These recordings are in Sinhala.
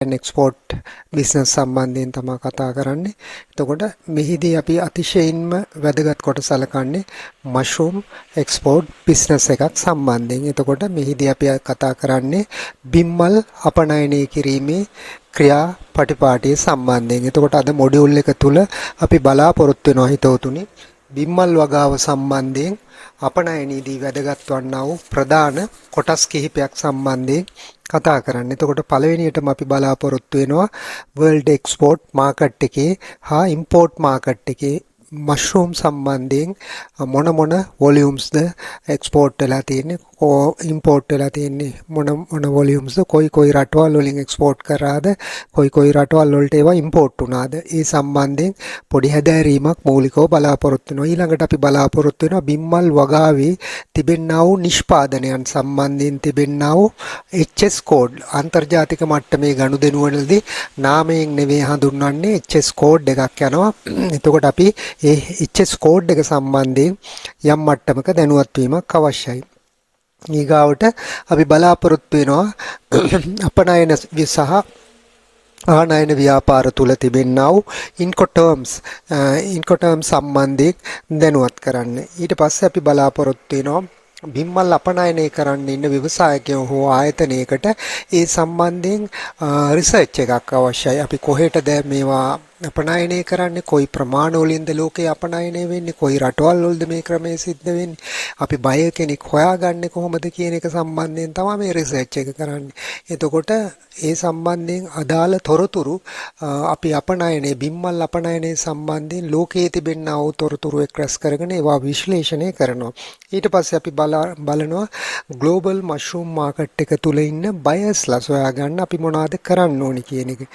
එක්ස්පෝර්ට් බිස්නස් සම්බන්ධයෙන් තමයි කතා කරන්නේ. එතකොට මෙහිදී අපි අතිශයින්ම වැදගත් කොට සලකන්නේ මෂරූම් එක්ස්පෝර්ට් බිස්නස් එකක් සම්බන්ධයෙන්. එතකොට මෙහිදී අපි කතා කරන්නේ බිම්මල් අපනයනය කිරීමේ ක්‍රියාපටිපාටිය සම්බන්ධයෙන්. එතකොට අද මොඩියුල් එක තුල අපි බලාපොරොත්තු වෙනවා හිතවතුනි බිම්මල් වගාව සම්බන්ධයෙන් අපනයනයේදී වැදගත් වන්නා වූ ප්‍රධාන කොටස් කිහිපයක් සම්බන්ධයෙන් කතා කරන්න. එතකොට පළවෙනියටම අපි බලාපොරොත්තු වෙනවා වර්ල්ඩ් එක්ස්පෝර්ට් මාකට් එකේ හා ඉම්පෝර්ට් මාකට් එකේ මෂරූම් සම්බන්ධයෙන් මොන වොලියුම්ස්ද එක්ස්පෝර්ට් වෙලා තියෙන්නේ ඉම්පෝර්ට් වෙලා තියෙන්නේ මොන වොලියුම්ස්ද කොයි රටවල් වලින් එක්ස්පෝර්ට් කරාද කොයි රටවල් වලට ඒවා ඉම්පෝර්ට් වුණාද ඒ සම්බන්ධයෙන් පොඩි හැදෑරීමක් මූලිකව බලාපොරොත්තු වෙනවා. ඊළඟට අපි බලාපොරොත්තු වෙනවා බිම්මල් වගාවේ තිබෙන්නා වූ නිෂ්පාදනයන් සම්බන්ධයෙන් තිබෙන්නා වූ HS කෝඩ් අන්තර්ජාතික මට්ටමේ ගනුදෙනුවලදී නාමයෙන් නෙවෙයි හඳුන්වන්නේ HS කෝඩ් එකක් යනවා. එතකොට අපි ඒ HS කෝඩ් එක සම්බන්ධයෙන් යම් මට්ටමක දැනුවත් වීමක් අවශ්‍යයි. ඊගාවට අපි බලාපොරොත්තු වෙනවා අපනයන සහ ආනයන ව්‍යාපාර තුල තිබෙන්නා වූ ඉන්කොටර්ම්ස් සම්බන්ධයෙන් දැනුවත් කරන්න. ඊට පස්සේ අපි බලාපොරොත්තු වෙනවා බිම්මල් අපනයනය කරන්න ඉන්න ව්‍යවසායකයෝ හෝ ආයතනයකට ඒ සම්බන්ධයෙන් රිසර්ච් එකක් අවශ්‍යයි. අපි කොහෙටද මේවා අපනයනය කරන්නේ කොයි ප්‍රමාණවලින්ද ලෝකේ අපනයනය වෙන්නේ කොයි රටවල් වලද මේ ක්‍රමය සිද්ධ වෙන්නේ අපි බය කෙනෙක් හොයාගන්නේ කොහොමද කියන එක සම්බන්ධයෙන් තමයි මේ රිසර්ච් එක කරන්නේ. එතකොට ඒ සම්බන්ධයෙන් අදාළ තොරතුරු අපි අපනයනයේ බිම්මල් අපනයනයේ සම්බන්ධයෙන් ලෝකයේ තිබෙනා වූ තොරතුරු එක් රැස් කරගෙන ඒවා විශ්ලේෂණය කරනවා. ඊට පස්සේ අපි බලනවා ග්ලෝබල් මෂරූම් මාකට් එක තුල ඉන්න බයර්ස්ලා සොයාගන්න අපි මොනවද කරන්න ඕනි කියන එක.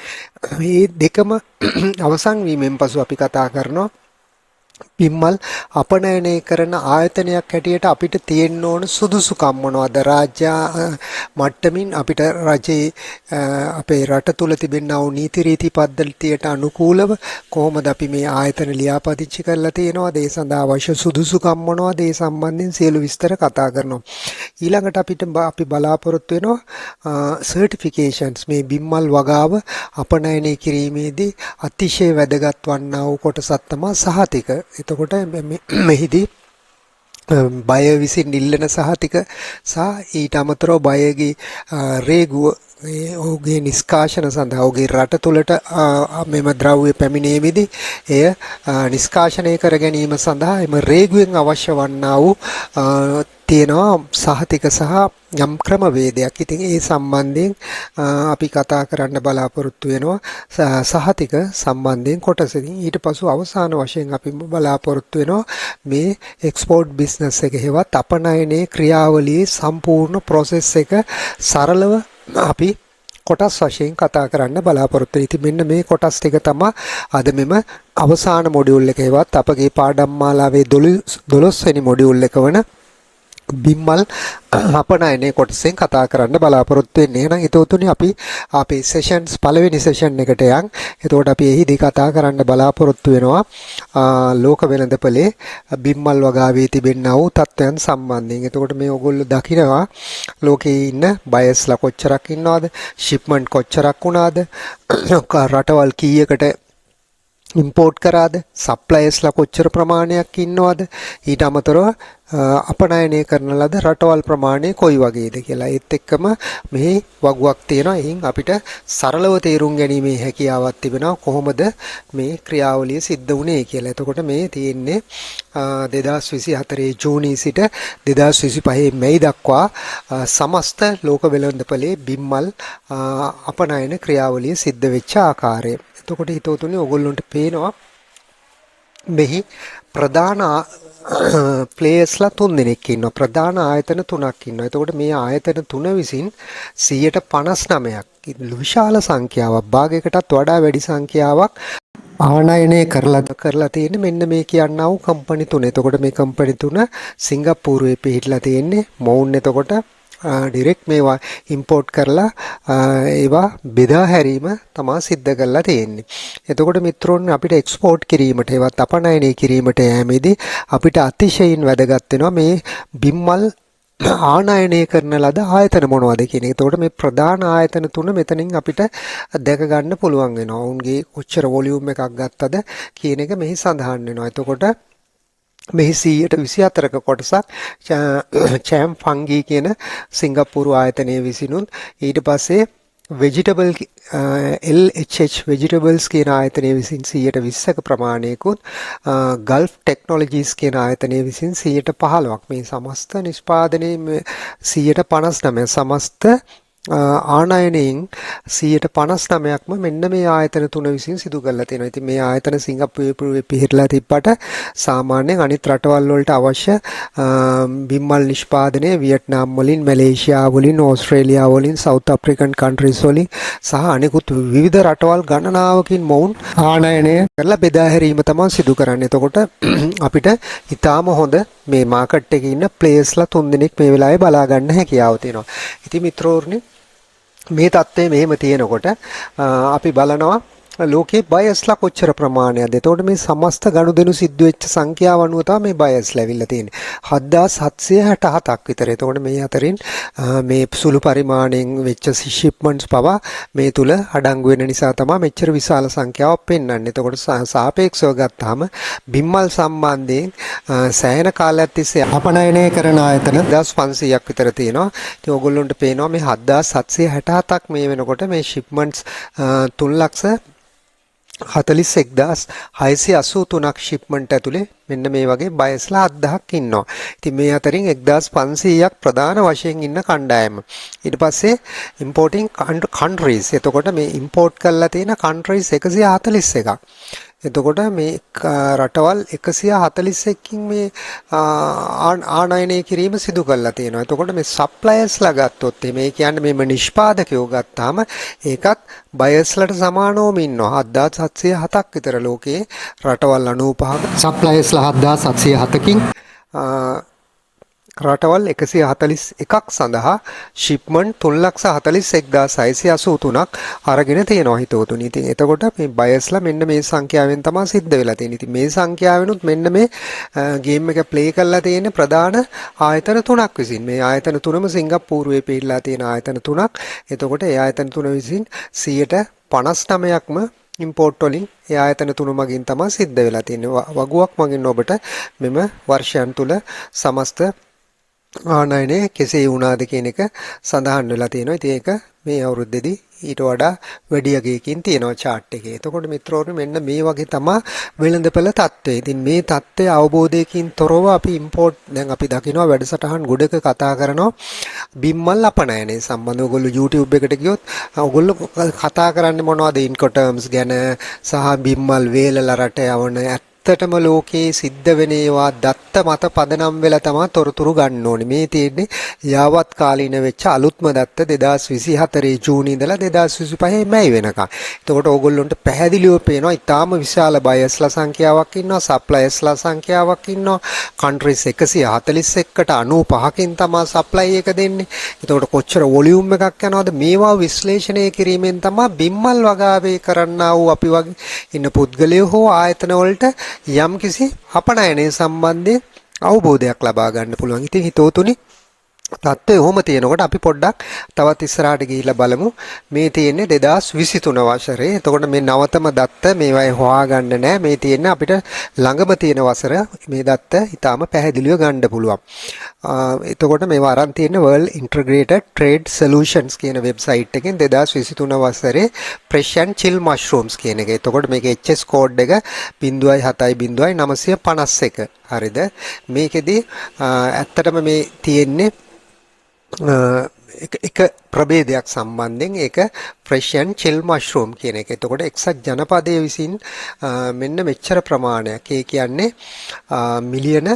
මේ දෙකම අවසන් වීමෙන් පසු අපි කතා කරනවා බිම්මල් අපනයනය කරන ආයතනයක් හැටියට අපිට තියෙන්න ඕන සුදුසුකම් මොනවද රාජ්‍ය මට්ටමින් අපිට රජයේ අපේ රට තුල තිබෙනා වූ නීති රීති පද්ධතියට අනුකූලව කොහොමද අපි මේ ආයතන ලියාපදිංචි කරලා තියෙනවද ඒ සඳහා අවශ්‍ය සුදුසුකම් මොනවද ඒ සම්බන්ධයෙන් සියලු විස්තර කතා කරනවා. ඊළඟට අපි බලාපොරොත්තු වෙනවා සර්ටිෆිකේෂන්ස් මේ බිම්මල් වගාව අපනයනය කිරීමේදී අතිශය වැදගත් වන්නා වූ කොටසක් තමයි සහතික. එතකොට මෙහිදී බය විසින් ඉල්ලන සහතික සහ ඊට අමතරව බයගේ රේගුව ඔහුගේ නිෂ්කාශන සඳහා ඔහුගේ රට තුළට මෙම ද්‍රව්‍ය පැමිණීමේදී එය නිෂ්කාශනය කර ගැනීම සඳහා එම රේගුවෙන් අවශ්‍ය වන්නා වූ තියෙනවා සහතික සහ යම් ක්‍රමවේදයක්. ඉතින් ඒ සම්බන්ධයෙන් අපි කතා කරන්න බලාපොරොත්තු වෙනවා සහතික සම්බන්ධයෙන් කොටසකින්. ඊට පසු අවසාන වශයෙන් අපි බලාපොරොත්තු වෙනවා මේ එක්ස්පෝර්ට් බිස්නස් එක හෙවත් අපනයනයේ ක්‍රියාවලියේ සම්පූර්ණ ප්‍රොසෙස් එක සරලව අපි කොටස් වශයෙන් කතා කරන්න බලාපොරොත්තු වෙනවා. ඉතින් මෙන්න මේ කොටස් ටික තමයි අද මෙම අවසාන මොඩියුල් එක හෙවත් අපගේ පාඩම් මාලාවේ 12 වෙනි මොඩියුල් එක වන බිම්මල් අපනයනයේ කොටසෙන් කතා කරන්න බලාපොරොත්තු වෙන්නේ. එහෙනම් හිතවතුනි අපි අපේ සෙෂන්ස් පළවෙනි සෙෂන් එකට යන්. එතකොට අපි එහිදී කතා කරන්න බලාපොරොත්තු වෙනවා ලෝක වෙළඳපොලේ බිම්මල් වගාවේ තිබෙනා වූ තත්ත්වයන් සම්බන්ධයෙන්. එතකොට මේ ඔයගොල්ලෝ දකිනවා ලෝකේ ඉන්න බයර්ස්ලා කොච්චරක් ඉන්නවද? ෂිප්මන්ට් කොච්චරක් වුණාද? රටවල් කීයකට ඉම්පෝර්ට් කරාද? සප්ලයර්ස්ලා කොච්චර ප්‍රමාණයක් ඉන්නවද? ඊට අමතරව අපනයනය කරන ලද රටවල් ප්‍රමාණය කොයි වගේද කියලා. ඒත් එක්කම මෙහි වගුවක් තියෙනවා. එහින් අපිට සරලව තේරුම් ගැනීමේ හැකියාවක් තිබෙනවා කොහොමද මේ ක්‍රියාවලිය සිද්ධ වුණේ කියලා. එතකොට මේ තියෙන්නේ 2024 ජූනි සිට 2025 මැයි දක්වා සමස්ත ලෝක වෙළඳපොලේ බිම්මල් අපනයන ක්‍රියාවලිය සිද්ධ වෙච්ච ආකාරය. එතකොට හිතවතුනි ඔයගොල්ලන්ට පේනවා මෙහි ප්‍රධාන ප්ලේයර්ස්ලා 3 දෙනෙක් ඉන්නවා. ප්‍රධාන ආයතන 3ක් ඉන්නවා. එතකොට මේ ආයතන 3 විසින් 59ක් විශාල සංඛ්‍යාවක් භාගයකටත් වඩා වැඩි සංඛ්‍යාවක් ආනයනය කරලා තියෙන්නේ මෙන්න මේ කියන්නා වූ කම්පැනි 3. එතකොට මේ කම්පැනි 3 සිංගප්පූරුවේ පිහිටලා තියෙන්නේ. මොවුන් එතකොට ඩිරෙක්ට් මේවා ඉම්පෝර්ට් කරලා ඒවා බෙදා හැරීම තමයි සිද්ධ කරලා තියෙන්නේ. එතකොට මිත්‍රෝන් අපිට එක්ස්පෝර්ට් කිරීමට ඒවත් අපනයනය කිරීමට යෑමේදී අපිට අතිශයින් වැදගත් වෙනවා මේ බිම්මල් ආනයනය කරන ලද ආයතන මොනවද කියන එක. එතකොට මේ ප්‍රධාන ආයතන තුන මෙතනින් අපිට දැක ගන්න පුළුවන් වෙනවා. ඔවුන්ගේ කොච්චර වොලියුම් එකක් ගත්තද කියන එක මෙහි සඳහන් වෙනවා. එතකොට මෙහි 124ක කොටසක් චෑම් ෆංගී කියන සිංගප්පූරු ආයතනයේ විසිනුත් ඊට පස්සේ vegetable LHH vegetables කියන ආයතනයේ විසින් 120ක ප්‍රමාණයකුත් Gulf Technologies කියන ආයතනයේ විසින් 15ක් මේ සමස්ත නිෂ්පාදනයේ 159 සමස්ත ආනයනයෙන් 159ක්ම මෙන්න මේ ආයතන තුන විසින් සිදු කරලා තියෙනවා. ඉතින් මේ ආයතන සිංගප්පූරුවේ පිහිටලා තිබ්බට සාමාන්‍යයෙන් අනිත් රටවල් වලට අවශ්‍ය බිම්මල් නිෂ්පාදනය වියට්නාම් වලින්, මැලේසියා වලින්, ඕස්ට්‍රේලියා වලින්, සවුත් අප්‍රිකන් කන්ට්‍රීස් වලින් සහ අනිකුත් විවිධ රටවල් ගණනාවකින් මොවුන් ආනයනය කරලා බෙදා හැරීම තමයි සිදු කරන්නේ. එතකොට අපිට ඊටාම හොඳ මේ මාකට් එකේ ඉන්න ප්ලේයර්ස්ලා 3 දෙනෙක් මේ වෙලාවේ බලා ගන්න හැකියාව තියෙනවා. ඉතින් මිත්‍රෝර්නි මේ தත්ත්වය මෙහෙම තියෙනකොට අපි බලනවා ලෝකේ බයස්ලා කොච්චර ප්‍රමාණයක්ද. එතකොට මේ සමස්ත ගනුදෙනු සිද්ධ වෙච්ච සංඛ්‍යාව අනුව තමයි මේ බයස්ලා ඇවිල්ලා තියෙන්නේ. 7767ක් විතර. එතකොට මේ අතරින් මේ සුළු පරිමාණයෙන් වෙච්ච ෂිප්මන්ට්ස් පවා මේ තුල අඩංගු වෙන නිසා තමයි මෙච්චර විශාල සංඛ්‍යාවක් පෙන්වන්නේ. එතකොට සාපේක්ෂව ගත්තාම බිම්මල් සම්බන්ධයෙන් සෑහෙන කාලයක් තිස්සේ අපනයනය කරන ආයතන 1500ක් විතර තියෙනවා. ඉතින් ඕගොල්ලන්ට පේනවා මේ 7767ක් මේ වෙනකොට මේ ෂිප්මන්ට්ස් 3,41,683ක් ෂිප්මන්ට් ඇතුලේ මෙන්න මේ වගේ බයස්ලා 7000ක් ඉන්නවා. ඉතින් මේ අතරින් 1500ක් ප්‍රධාන වශයෙන් ඉන්න කණ්ඩායම. ඊට පස්සේ importing countries. එතකොට මේ import කරලා තියෙන countries 141ක්. එතකොට මේ රටවල් 141කින් මේ ආනයනය කිරීම සිදු කරලා තියෙනවා. එතකොට මේ සප්ලයර්ස්ලා ගත්තොත් මේ කියන්නේ මේම නිෂ්පාදකයෝ ගත්තාම ඒකත් බයර්ස්ලට සමානවම ඉන්නවා. 7707ක් විතර ලෝකයේ රටවල් 95ක සප්ලයර්ස්ලා 7707කින් රටවල් 141ක් සඳහා ෂිප්මන්ට් 3,41,683ක් අරගෙන තියෙනවා හිතවතුනි. ඉතින් එතකොට මේ බයස්ලා මෙන්න මේ සංඛ්‍යාවෙන් තමයි සිද්ධ වෙලා තියෙන්නේ. ඉතින් මේ සංඛ්‍යාවෙනුත් මෙන්න මේ ගේම් එක ප්ලේ කරලා තියෙන ප්‍රධාන ආයතන තුනක් විසින්. මේ ආයතන තුනම සිංගප්පූරුවේ පිහිටලා තියෙන ආයතන තුනක්. එතකොට ඒ ආයතන තුන විසින් 59%ක්ම ඉම්පෝර්ට් වලින් ඒ ආයතන තුන මගින් තමයි සිද්ධ වෙලා තියෙන්නේ. වගුවක් මගින් ඔබට මෙම වර්ෂයන් තුල සමස්ත ආනයනය කෙසේ වුණාද කියන එක සඳහන් වෙලා තියෙනවා. ඉතින් ඒක මේ අවුරුද්දේදී ඊට වඩා වැඩි යගයකින් තියෙනවා chart එකේ. එතකොට මිත්‍රෝනි මෙන්න මේ වගේ තමයි වෙළඳපළ තත්ත්වය. ඉතින් මේ තත්ත්වය අවබෝධයකින් තොරව අපි import දැන් අපි දකිනවා වැඩසටහන් ගොඩක කතා කරනවා බිම්මල් අපනයනය සම්බන්ධව. ඔයගොල්ලෝ YouTube එකට ගියොත් ඔයගොල්ලෝ කතා කරන්නේ මොනවද Incoterms ගැන සහ බිම්මල් වේලලා රට යවන ඇත්තටම ලෝකේ සිද්ධ වෙන ඒවා දත්ත මත පදනම් වෙලා තමයි තොරතුරු ගන්න ඕනේ. මේ තියෙන්නේ යාවත් කාලීන වෙච්ච අලුත්ම දත්ත 2024 ජූනි ඉඳලා 2025 මැයි වෙනකම්. එතකොට ඕගොල්ලොන්ට පැහැදිලිව පේනවා ඊටාම විශාල බයස්ලා සංඛ්‍යාවක් ඉන්නවා, සප්ලයර්ස්ලා සංඛ්‍යාවක් ඉන්නවා. කන්ට්‍රීස් 141කට 95කින් තමයි සප්ලයි එක දෙන්නේ. එතකොට කොච්චර වොලියුම් එකක් යනවද මේවා විශ්ලේෂණය කිරීමෙන් තමයි බිම්මල් වගාවේ කරන්නා වූ අපි වගේ ඉන්න පුද්ගලයෝ හෝ ආයතන වලට යම්කිසි අපනයනය සම්බන්ධයෙන් අවබෝධයක් ලබා ගන්න පුළුවන්. ඉතින් හිතෝතුනි තත්ත්වය ඔහොම තියෙනකොට අපි පොඩ්ඩක් තවත් ඉස්සරහට ගිහිල්ලා බලමු. මේ තියෙන්නේ 2023 වසරේ. එතකොට මේ නවතම දත්ත මේවයි හොයාගන්න නෑ. මේ තියෙන්නේ අපිට ළඟම තියෙන වසර මේ දත්ත ඊටාම පැහැදිලිව ගන්න පුළුවන්. එතකොට මේවා අරන් තියෙන World Integrated Trade Solutions කියන වෙබ්සයිට් එකෙන් 2023 වසරේ fresh and chill mushrooms කියන එක. එතකොට මේකේ HS කෝඩ් එක 0.7.951. හරිද? මේකෙදි ඇත්තටම මේ තියෙන්නේ එක ප්‍රභේදයක් සම්බන්ධයෙන් ඒක fresh and chill mushroom කියන එක. එතකොට එක්සත් ජනපදයේ විසින් මෙන්න මෙච්චර ප්‍රමාණයක්. ඒ කියන්නේ මිලියන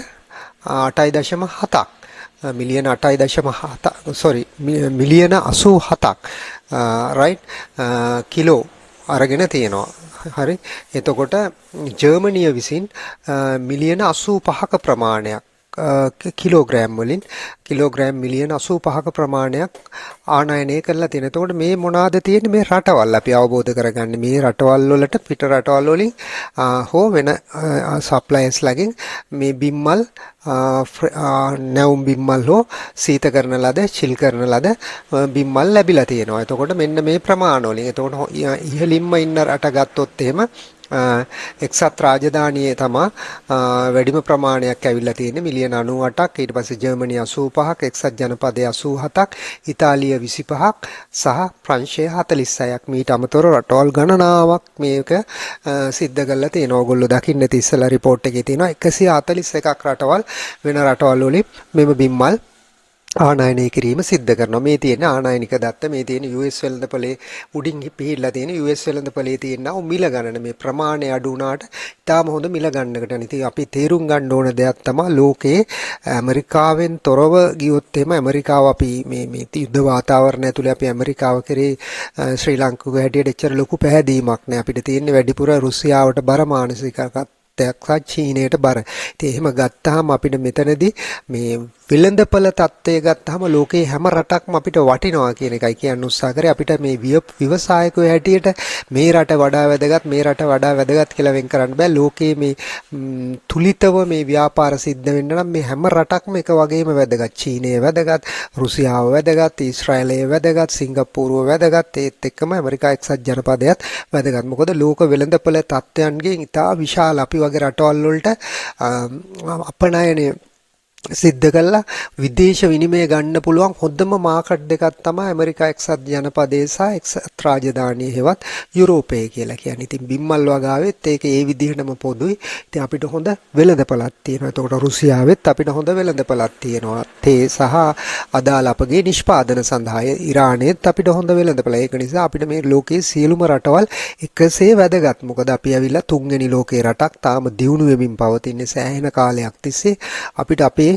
8.7ක් මිලියන 8.7 sorry මිලියන 87ක් right කිලෝ අරගෙන තියෙනවා. හරි. එතකොට ජර්මනිය විසින් මිලියන 85ක ප්‍රමාණයක් කිලෝග්‍රෑම් වලින් කිලෝග්‍රෑම් මිලියන 85ක ප්‍රමාණයක් ආනයනය කරලා තියෙනවා. එතකොට මේ මොනවාද තියෙන්නේ මේ රටවල් අපි අවබෝධ කරගන්න. මේ රටවල් වලට පිට රටවල් වලින් හෝ වෙන සප්ලයර්ස්ලාගෙන් මේ බිම්මල් නැවුම් බිම්මල් හෝ සීත කරන ලද චිල් කරන ලද බිම්මල් ලැබිලා තියෙනවා. එතකොට මෙන්න මේ ප්‍රමාණ වලින් එතකොට ඉහළින්ම ඉන්න රට ගත්තොත් එහෙම එක්සත් රාජධානියේ තමා වැඩිම ප්‍රමාණයක් ඇවිල්ලා තියෙන්නේ මිලියන 98ක්. ඊට පස්සේ ජර්මනිය 85ක්, එක්සත් ජනපදයේ 87ක්, ඉතාලිය 25ක් සහ ප්‍රංශය 46ක්. මීට අමතරව රටවල් ගණනාවක් මේක සිද්ධ කරලා තියෙනවා. ඔයගොල්ලෝ දකින්න ඇති ඉස්සලා report එකේ තියෙනවා 141ක් රටවල් වෙන රටවල් වලින් මෙම බිම්මල් ආනයනය කිරීම සිද්ධ කරනවා. මේ තියෙන ආනයනික දත්ත මේ තියෙන US වෙළඳපොලේ උඩින් පිහිල්ලා තියෙන US වෙළඳපොලේ තියෙන මිල ගණන මේ ප්‍රමාණය අඩු වුණාට ඉතාම හොඳ මිල ගන්නකට. ඉතින් අපි තේරුම් ගන්න ඕන දෙයක් තමයි ලෝකේ ඇමරිකාවෙන් තොරව ගියොත් එහෙම ඇමරිකාව අපි මේ යුද්ධ වාතාවරණය ඇතුලේ අපි ඇමරිකාව කරේ ශ්‍රී ලංකාව හැටියට එච්චර ලොකු පැහැදීමක් නෑ. අපිට තියෙන්නේ වැඩිපුර රුසියාවට බර මානසිකකත් චීනයට බර. ඉතින් එහෙම ගත්තාම අපිට මෙතනදී මේ වෙළඳපළ තත්ත්වය ගත්තාම ලෝකේ හැම රටක්ම අපිට වටිනවා කියන එකයි කියන්න උත්සාහ කරේ. අපිට මේ ව්‍යවසායකයෝ හැටියට මේ රට වඩා වැදගත් මේ රට වඩා වැදගත් කියලා වෙන් කරන්න බෑ. ලෝකයේ මේ තුලිතව මේ ව්‍යාපාර සිද්ධ වෙන්න නම් මේ හැම රටක්ම එක වගේම වැදගත්. චීනය වැදගත්, රුසියාව වැදගත්, ඊශ්‍රායලය වැදගත්, සිංගප්පූරුව වැදගත්, ඒත් එක්කම ඇමරිකා එක්සත් ජනපදයත් වැදගත්. මොකද ලෝක වෙළඳපළ තත්ත්වයන්ගෙන් ඉතා විශාල අපි වගේ රටවල් වලට අපනයනය සිද්ධ කළා විදේශ විනිමය ගන්න පුළුවන් හොඳම මාකට් දෙකක් තමයි ඇමරිකා එක්සත් ජනපදයේ සහ එක්සත් රාජධානිය හෙවත් යුරෝපය කියලා කියන්නේ. ඉතින් බිම්මල් වගාවෙත් ඒක ඒ විදිහටම පොදුයි. ඉතින් අපිට හොඳ වෙළඳපළක් තියෙනවා. එතකොට රුසියාවෙත් අපිට හොඳ වෙළඳපළක් තියෙනවා. තේ සහ අදාළ අපගේ නිෂ්පාදන සඳහා ඉරානයේත් අපිට හොඳ වෙළඳපළ. ඒක නිසා අපිට මේ ලෝකයේ සියලුම රටවල් එකසේ වැදගත්. මොකද අපි ඇවිල්ලා තුන්වෙනි ලෝකේ රටක් තාම දියුණු වෙමින් පවතින සෑහෙන කාලයක් තිස්සේ අපිට අපේ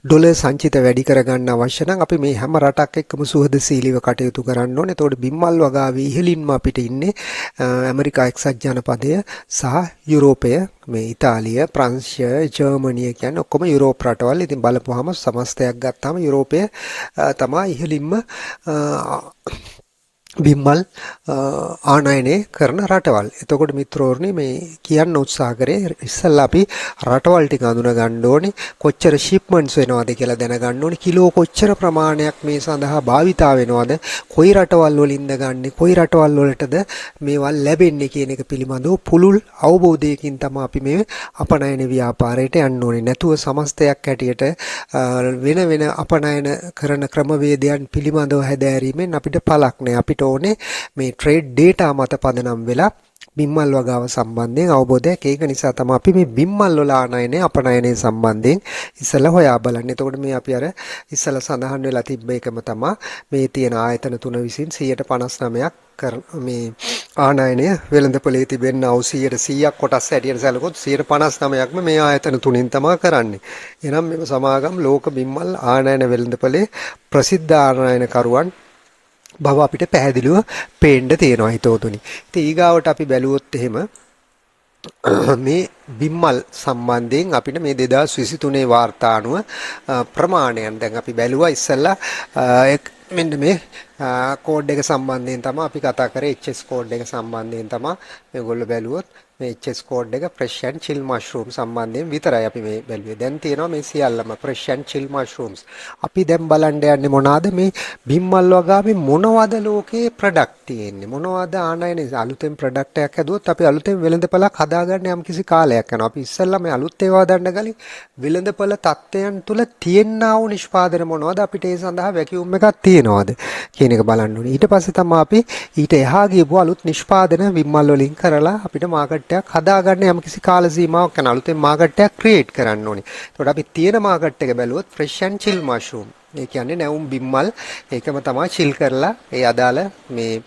ඩොලර් සංචිත වැඩි කරගන්න අවශ්‍ය නම් අපි මේ හැම රටක් එක්කම සුහදශීලීව කටයුතු කරන්න ඕනේ. එතකොට බිම්මල් වගාවේ ඉහළින්ම අපිට ඉන්නේ ඇමරිකා එක්සත් ජනපදය සහ යුරෝපය, මේ ඉතාලිය, ප්‍රංශය, ජර්මනිය කියන්නේ ඔක්කොම යුරෝප රටවල්. ඉතින් බලපුවාම සමස්තයක් ගත්තාම යුරෝපය තමයි ඉහළින්ම බිම්මල් ආනයනය කරන රටවල්. එතකොට මිත්‍රෝර්ණි මේ කියන්න උත්සාහ කරේ ඉස්සල්ලා අපි රටවල් ටික අඳුන ගන්න ඕනේ. කොච්චර ෂිප්මන්ට්ස් වෙනවද කියලා දැනගන්න ඕනේ. කිලෝ කොච්චර ප්‍රමාණයක් මේ සඳහා භාවිතා වෙනවද? කොයි රටවල් වලින්ද ගන්නෙ? කොයි රටවල් වලටද මේවල් ලැබෙන්නේ කියන එක පිළිබඳව පුළුල් අවබෝධයකින් තමයි අපි මේ අපනයන ව්‍යාපාරයට යන්න ඕනේ. නැතුව සමස්තයක් හැටියට වෙන වෙන අපනයන කරන ක්‍රමවේදයන් පිළිබඳව හැදෑරීමෙන් අපිට පළක් නැහැ. අපිට ඕනේ මේ ට්‍රේඩ් ඩේටා මත පදනම් වෙලා බිම්මල් වගාව සම්බන්ධයෙන් අවබෝධයක්. ඒක නිසා තමයි අපි මේ බිම්මල් වල ආනයනය අපනයනය සම්බන්ධයෙන් ඉස්සලා හොයා බලන්නේ. එතකොට මේ අපි අර ඉස්සලා සඳහන් වෙලා තිබ්බ එකම තමයි මේ තියෙන ආයතන තුන විසින් 159ක් මේ ආනයනය වෙළඳපොලේ තිබෙන 100%ක් කොටස් හැටියට සැලකුවොත් 159ක්ම මේ ආයතන තුنين තමයි කරන්නේ. එහෙනම් මේ සමාගම් ලෝක බිම්මල් ආනයන වෙළඳපොලේ ප්‍රසිද්ධ ආනයනකරුවන් බව අපිට පැහැදිලිව පේන්න තියෙනවා හිතෝතුනි. ඉතින් ඊගාවට අපි බැලුවොත් එහෙම මේ බිම්මල් සම්බන්ධයෙන් අපිට මේ 2023 වාර්තා අනුව ප්‍රමාණයන් දැන් අපි බැලුවා ඉස්සෙල්ලා මෙන්න මේ කෝඩ් එක සම්බන්ධයෙන් තමයි අපි කතා කරේ. HS කෝඩ් එක සම්බන්ධයෙන් තමයි මේගොල්ලෝ බැලුවොත් මේ HS කෝඩ් එක fresh and chill mushroom සම්බන්ධයෙන් විතරයි අපි මේ බැලුවේ. දැන් තියෙනවා මේ සියල්ලම fresh and chill mushrooms. අපි දැන් බලන්න යන්නේ මොනවාද මේ බිම්මල් වගාවේ මොනවද ලෝකේ ප්‍රොඩක්ට් තියෙන්නේ? මොනවද ආනයනේ අලුතෙන් ප්‍රොඩක්ට් එකක් හදුවොත් අපි අලුතෙන් වෙළඳපළක් හදාගන්න යම් කිසි කාලයක් යනවා. අපි ඉස්සෙල්ලා මේ අලුත් ඒවා දාන්න ගලින් වෙළඳපළ තත්ත්වයන් තුල තියෙනා වූ නිෂ්පාදන මොනවද? අපිට ඒ සඳහා වැකියුම් එකක් තියෙනවද කියන එක බලන්න ඕනේ. ඊට පස්සේ තමයි අපි ඊට එහා ගියපු අලුත් නිෂ්පාදන බිම්මල් වලින් කරලා අපිට මාකට් එකක් හදාගන්න යම්කිසි කාල සීමාවක් යන අලුතෙන් මාකට් එකක් ක්‍රියේට් කරන්න ඕනේ. එතකොට අපි තියෙන මාකට් එක බැලුවොත් fresh and chill mushroom. ඒ කියන්නේ නැවුම් බිම්මල් ඒකම තමයි chill කරලා ඒ අදාළ මේ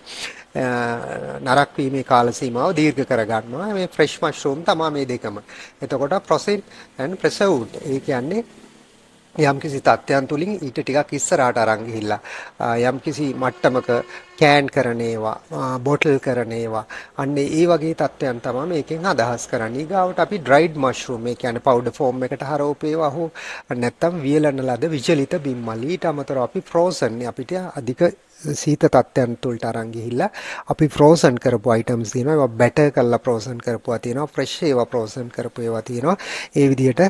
නරක් වීමේ කාල සීමාව දීර්ඝ කර ගන්නවා. මේ fresh mushroom තමයි මේ දෙකම. එතකොට processed and preserved. ඒ කියන්නේ යම්කිසි තත්ත්වයන් තුලින් ඊට ටිකක් ඉස්සරහට අරන් ගිහිල්ලා යම්කිසි මට්ටමක කෑන් කරන ඒවා බොටල් කරන ඒවා අන්න ඒ වගේ තත්ත්වයන් තමයි මේකෙන් අදහස් කරන්නේ. ඊගාවට අපි ඩ්‍රයිඩ් මෂ්රූම් ඒ කියන්නේ පවුඩර් ෆෝම් එකට හරවපේවා හෝ නැත්තම් වියලන ලද විචලිත බිම්මල්. ඊට අමතරව අපි ෆ්‍රෝසන් අපිට අධික සීත තත්ත්වයන් තුලට අරන් ගිහිල්ලා අපි ෆ්‍රෝසන් කරපු අයිටම්ස් තියෙනවා. ඒවා බැටර් කරලා ෆ්‍රෝසන් කරපුවා තියෙනවා. ෆ්‍රෙෂ් ඒවා ෆ්‍රෝසන් කරපු ඒවා තියෙනවා. ඒ විදිහට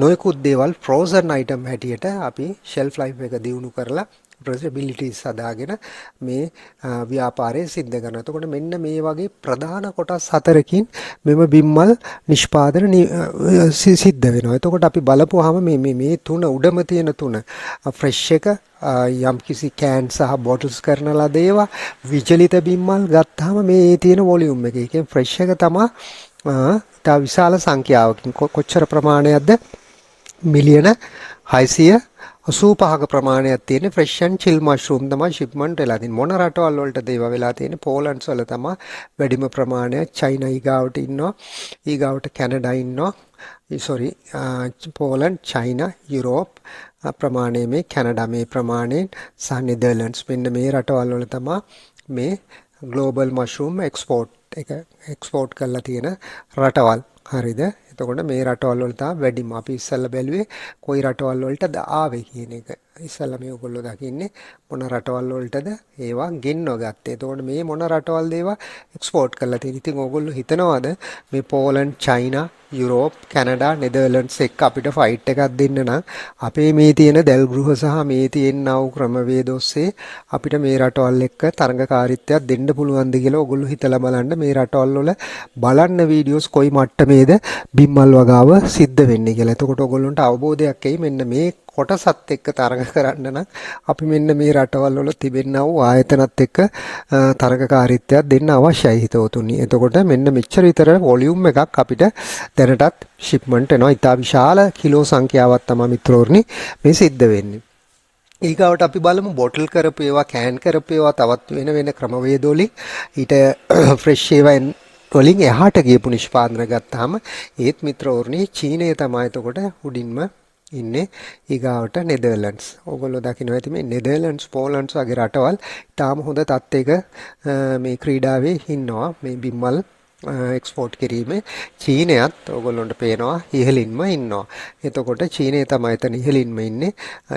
නොයෙකුත් දේවල් ෆ්‍රෝසන් අයිටම් හැටියට අපි ෂෙල්ෆ් ලයිෆ් එක දියුණු කරලා ප්‍රොසෙබිලිටිස් හදාගෙන මේ ව්‍යාපාරය සිද්ධ කරනවා. එතකොට මෙන්න මේ වගේ ප්‍රධාන කොටස් හතරකින් මෙම බිම්මල් නිෂ්පාදන සිද්ධ වෙනවා. එතකොට අපි බලපුවාම මේ තුන උඩම තියෙන තුන ෆ්‍රෙෂ් එක යම් කිසි කෑන් සහ බොටල්ස් කරන ලද ඒවා විචලිත බිම්මල් ගත්තාම මේ තියෙන වොලියුම් එක. ඒකෙන් ෆ්‍රෙෂ් එක තමයි තා විශාල සංඛ්‍යාවකින් කොච්චර ප්‍රමාණයක්ද මිලියන 685ක ප්‍රමාණයක් තියෙන ෆ්‍රෙෂ් ඇන්ඩ් චිල් මෂ්රූම් තමයි ෂිප්මන්ට් වෙලා තියෙන්නේ. මොන රටවල් වලටද ඒවා වෙලා තියෙන්නේ? පෝලන්ඩ්ස් වල තමයි වැඩිම ප්‍රමාණයක්. චයිනා ඊගාවට ඉන්නවා. ඊගාවට කැනඩා ඉන්නවා. පෝලන්ඩ්, චයිනා, යුරෝප් ප්‍රමාණය මේ කැනඩා මේ ප්‍රමාණයෙන් සහ නෙදර්ලන්ඩ්ස් මෙන්න මේ රටවල් වල තමයි මේ ග්ලෝබල් මෂ්රූම් එක්ස්පෝර්ට් කරලා තියෙන රටවල්. හරිද? එතකොට මේ රටවල් වල තමයි වැඩිම. අපි ඉස්සල්ලා බැලුවේ කොයි රටවල් වලටද ආවේ කියන එක. ඉස්සල්ලා මේ ඔයගොල්ලෝ දකින්නේ මොන රටවල් වලටද ඒවා ගෙන්නව ගත්තේ. එතකොට මේ මොන රටවල්ද ඒවා එක්ස්පෝර්ට් කරලා තියෙන්නේ. ඉතින් ඔයගොල්ලෝ හිතනවාද මේ පෝලන්ඩ්, චයිනා, යුරෝප්, කැනඩා, නෙදර්ලන්ඩ්ස් එක්ක අපිට ෆයිට් එකක් දෙන්න නම් අපේ මේ තියෙන දැල් ගෘහ සහ මේ තියෙනා වූ ක්‍රමවේද ඔස්සේ අපිට මේ රටවල් එක්ක තරඟකාරීත්වයක් දෙන්න පුළුවන්ද කියලා ඔයගොල්ලෝ හිතලා බලන්න. මේ රටවල් වල බලන්න වීඩියෝස් කොයි මට්ටමේද බිම්මල් වගාව සිද්ධ වෙන්නේ කියලා. එතකොට ඔයගොල්ලන්ට අවබෝධයක් එයි මෙන්න මේ කොටසත් එක්ක තරඟ කරන්න නම් අපි මෙන්න මේ රටවල් වල තිබෙනා වූ ආයතනත් එක්ක තරඟකාරීත්වයක් දෙන්න අවශ්‍යයි හිතවතුනි. එතකොට මෙන්න මෙච්චර විතර වොලියුම් එකක් අපිට දැනටත් ෂිප්මන්ට් වෙනවා. ඉතා විශාල කිලෝ සංඛ්‍යාවක් තමයි මිත්‍රෝර්නි මේ සිද්ධ වෙන්නේ. ඊගාවට අපි බලමු බොටල් කරපු ඒවා, කෑන් කරපු ඒවා තවත් වෙන ක්‍රමවේද වලින් ඊට ෆ්‍රෙෂ් ඒවා වලින් එහාට ගියපු නිෂ්පාදන ගත්තාම ඒත් මිත්‍රෝර්නි චීනය තමයි එතකොට උඩින්ම ඉන්නේ. ඊගාවට නෙදර්ලන්ඩ්ස්. ඕගොල්ලෝ දකින්න ඇති මේ නෙදර්ලන්ඩ්ස්, පෝලන්ඩ්ස් වගේ රටවල් තාම හොඳ තත්ත්වයක මේ ක්‍රීඩාවේ ඉන්නවා. මේ බිම්මල් එක්ස්පෝර්ට් කිරීමේ චීනයත් ඕගොල්ලන්ට පේනවා ඉහළින්ම ඉන්නවා. එතකොට චීනය තමයි එතන ඉහළින්ම ඉන්නේ.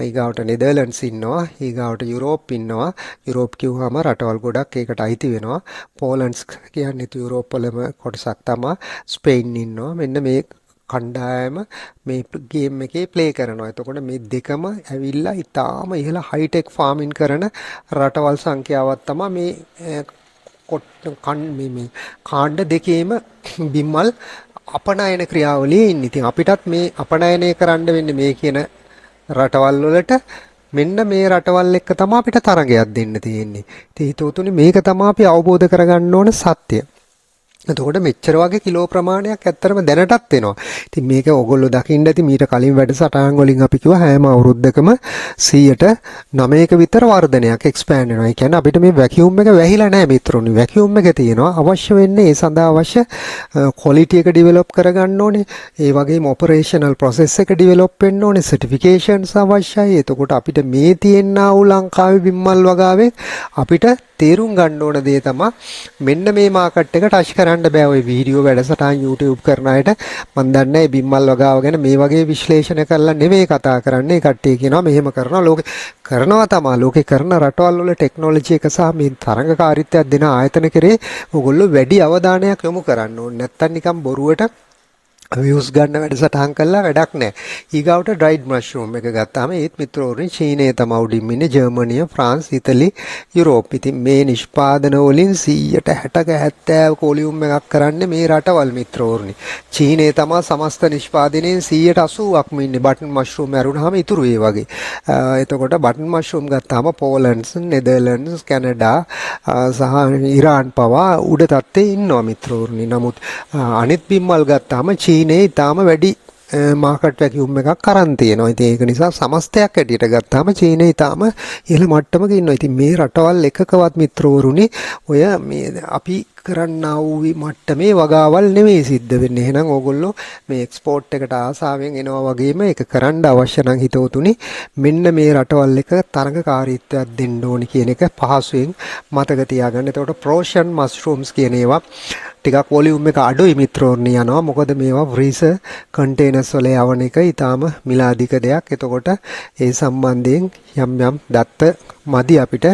ඊගාවට නෙදර්ලන්ඩ්ස් ඉන්නවා. ඊගාවට යුරෝප් ඉන්නවා. යුරෝප් කිව්වම රටවල් ගොඩක් ඒකට අයිති වෙනවා. පෝලන්ඩ්ස් කියන්නේ යුරෝප් වලම කොටසක් තමයි. ස්පේන් ඉන්නවා. මෙන්න මේ කණ්ඩායම මේ ගේම් එකේ ප්ලේ කරනවා. එතකොට මේ දෙකම ඇවිල්ලා ඉතාලම ඉහළ හයිටෙක් ෆාමින් කරන රටවල් සංඛ්‍යාවක් තමයි මේ කාණ්ඩ දෙකේම බිම්මල් අපනයන ක්‍රියාවලියේ ඉන්නේ. ඉතින් අපිටත් මේ අපනයනය කරන්න වෙන්නේ මේ කියන රටවල් වලට මෙන්න මේ රටවල් එක්ක තමයි අපිට තරගයක් දෙන්න තියෙන්නේ. ඉතින් හිතවතුනි මේක තමයි අපි අවබෝධ කරගන්න ඕන සත්‍යය. එතකොට මෙච්චර වගේ කිලෝ ප්‍රමාණයක් ඇත්තරම දැනටත් එනවා. ඉතින් මේක ඔයගොල්ලෝ දකින්න ඇති මීට කලින් වැඩසටහන් වලින් අපි කිව්වා හැම අවුරුද්දකම 109ක විතර වර්ධනයක් එක්ස්පෑන්ඩ් වෙනවා. ඒ කියන්නේ අපිට මේ වැකියුම් එක වැහිලා නැහැ මිත්‍රෝනි. වැකියුම් එක තියෙනවා. අවශ්‍ය වෙන්නේ ඒ සඳහා අවශ්‍ය ක්වොලිටි එක ඩිවෙලොප් කරගන්න ඕනේ. ඒ වගේම ඔපරේෂනල් ප්‍රොසෙස් එක ඩිවෙලොප් වෙන්න ඕනේ. සර්ටිෆිකේෂන්ස් අවශ්‍යයි. එතකොට අපිට මේ තියෙනා වූ ලංකාවේ බිම්මල් වගාවෙන් අපිට තේරුම් ගන්න ඕන දේ තමයි මෙන්න මේ මාකට් එක ටච් කරන්න බෑ. ඔය වීඩියෝ වැඩසටහන් YouTube කරන අයට මම දන්නේ මේ බිම්මල් වගාව ගැන මේ වගේ විශ්ලේෂණ කරලා නෙමෙයි කතා කරන්නේ. කට්ටිය කියනවා මෙහෙම කරනවා ලෝකේ කරනවා තමයි. ලෝකේ කරන රටවල් වල ටෙක්නොලොජි එක සහ මේ තරඟකාරීත්වයක් දෙන ආයතන කෙරේ ඔයගොල්ලෝ වැඩි අවධානයක් යොමු කරන්න ඕනේ. නැත්තම් නිකන් බොරුවට views ගන්න වැඩසටහන් කළා වැඩක් නැහැ. ඊගාවට ඩ්‍රයිඩ් මෂ්රූම් එක ගත්තාම ඒත් මිත්‍රෝරි චීනය තමයි උඩින් ඉන්නේ. ජර්මනිය, ෆ්‍රාන්ස්, ඉතලි, යුරෝප්. ඉතින් මේ නිෂ්පාදන වලින් 160ක 70ක වොලියුම් එකක් කරන්නේ මේ රටවල් මිත්‍රෝරි. චීනය තමයි සමස්ත නිෂ්පාදනයෙන් 180ක්ම ඉන්නේ. බටන් මෂ්රූම් ඇරුණාම ඉතුරු ඒ වගේ. එතකොට බටන් මෂ්රූම් ගත්තාම පෝලන්ඩ්ස්, නෙදර්ලන්ඩ්ස්, කැනඩා සහ ඉරාන් පවා උඩ තත්ත්වයේ ඉන්නවා මිත්‍රෝරි. නමුත් අනිත් බිම්මල් ගත්තාම චීනයේ ඊටාම වැඩි මාකට් වැකියුම් එකක් අරන් තියෙනවා. ඉතින් ඒක නිසා සමස්තයක් ඇටියට ගත්තාම චීනය ඊටාම ඉහළ මට්ටමක ඉන්නවා. ඉතින් මේ රටවල් එකකවත් මිත්‍රවරුනි ඔය මේ අපි කරන්නා වූ මට්ටමේ වගාවල් නෙවෙයි සිද්ධ වෙන්නේ. එහෙනම් ඕගොල්ලෝ මේ එක්ස්පෝර්ට් එකට ආසාවෙන් එනවා වගේම ඒක කරන්න අවශ්‍ය නම් හිතවතුනි මෙන්න මේ රටවල් එක තරඟකාරීත්වයක් දෙන්න ඕනි කියන එක පහසුවෙන් මතක තියාගන්න. එතකොට ප්‍රෝෂන් මස්රූම්ස් කියන ඒවා ටිකක් වොලියුම් එක අඩුයි මිත්‍රෝර්ණි යනවා. මොකද මේවා ෆ්‍රීසර් කන්ටේනර්ස් වල යවන එක ඊටාම මිලාදික දෙයක්. එතකොට ඒ සම්බන්ධයෙන් යම් දත්ත මදි අපිට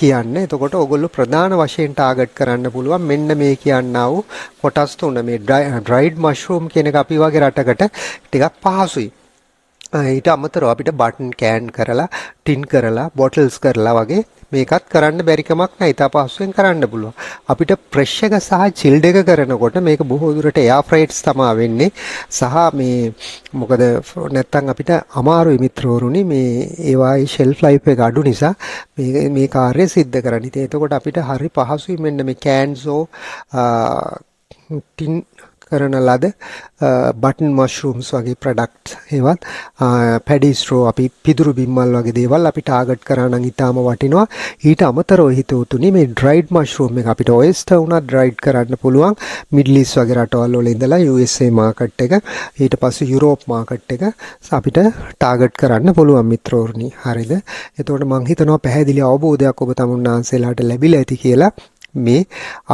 කියන්න. එතකොට ඔයගොල්ලෝ ප්‍රධාන වශයෙන් ටාගට් කරන්න පුළුවන් මෙන්න මේ කියන්නා වූ කොටස් තුන. මේ ඩ්‍රයිඩ් මෂ්රූම් කියන එක අපි වගේ රටකට ටිකක් පහසුයි. ඊට අමතරව අපිට බටන් කෑන් කරලා ටින් කරලා බොටල්ස් කරලා වගේ මේකත් කරන්න බැරි කමක් නැහැ. ඊට පස්සෙන් කරන්න පුළුවන්. අපිට ප්‍රෙෂ් එක සහ චිල්ඩ් එක කරනකොට මේක බොහෝ දුරට එයා ෆ්‍රයිට්ස් තමයි වෙන්නේ. සහ මේ මොකද නැත්තම් අපිට අමාරුයි මිත්‍රවරුනි මේ ඒවායේ ෂෙල්ෆ් ලයිෆ් එක අඩු නිසා මේ කාර්යය සිද්ධ කරන්න. ඉතින් එතකොට අපිට හරි පහසුයි මෙන්න මේ කෑන්සෝ ටින් කරන ලද බටන් මෂරූම්ස් වගේ ප්‍රොඩක්ට්ස් ඒවත් පැඩි ස්ට්‍රෝ අපි පිදුරු බිම්මල් වගේ දේවල් අපි ටාගට් කරා නම් ඊටාම වටිනවා. ඊට අමතරව හිතුවතුනි මේ ඩ්‍රයිඩ් මෂරූම් එක අපිට ඔයස්ටර් උනත් ඩ්‍රයිඩ් කරන්න පුළුවන්. මිඩල් ඊස්ට් වගේ රටවල් වල ඉඳලා USA මාකට් එක ඊට පස්සේ යුරෝප් මාකට් එක අපිට ටාගට් කරන්න පුළුවන් මිත්‍රෝර්ණි. හරිද? එතකොට මම හිතනවා පැහැදිලි අවබෝධයක් ඔබ තමුන්නාන්සේලාට ලැබිලා ඇති කියලා. මේ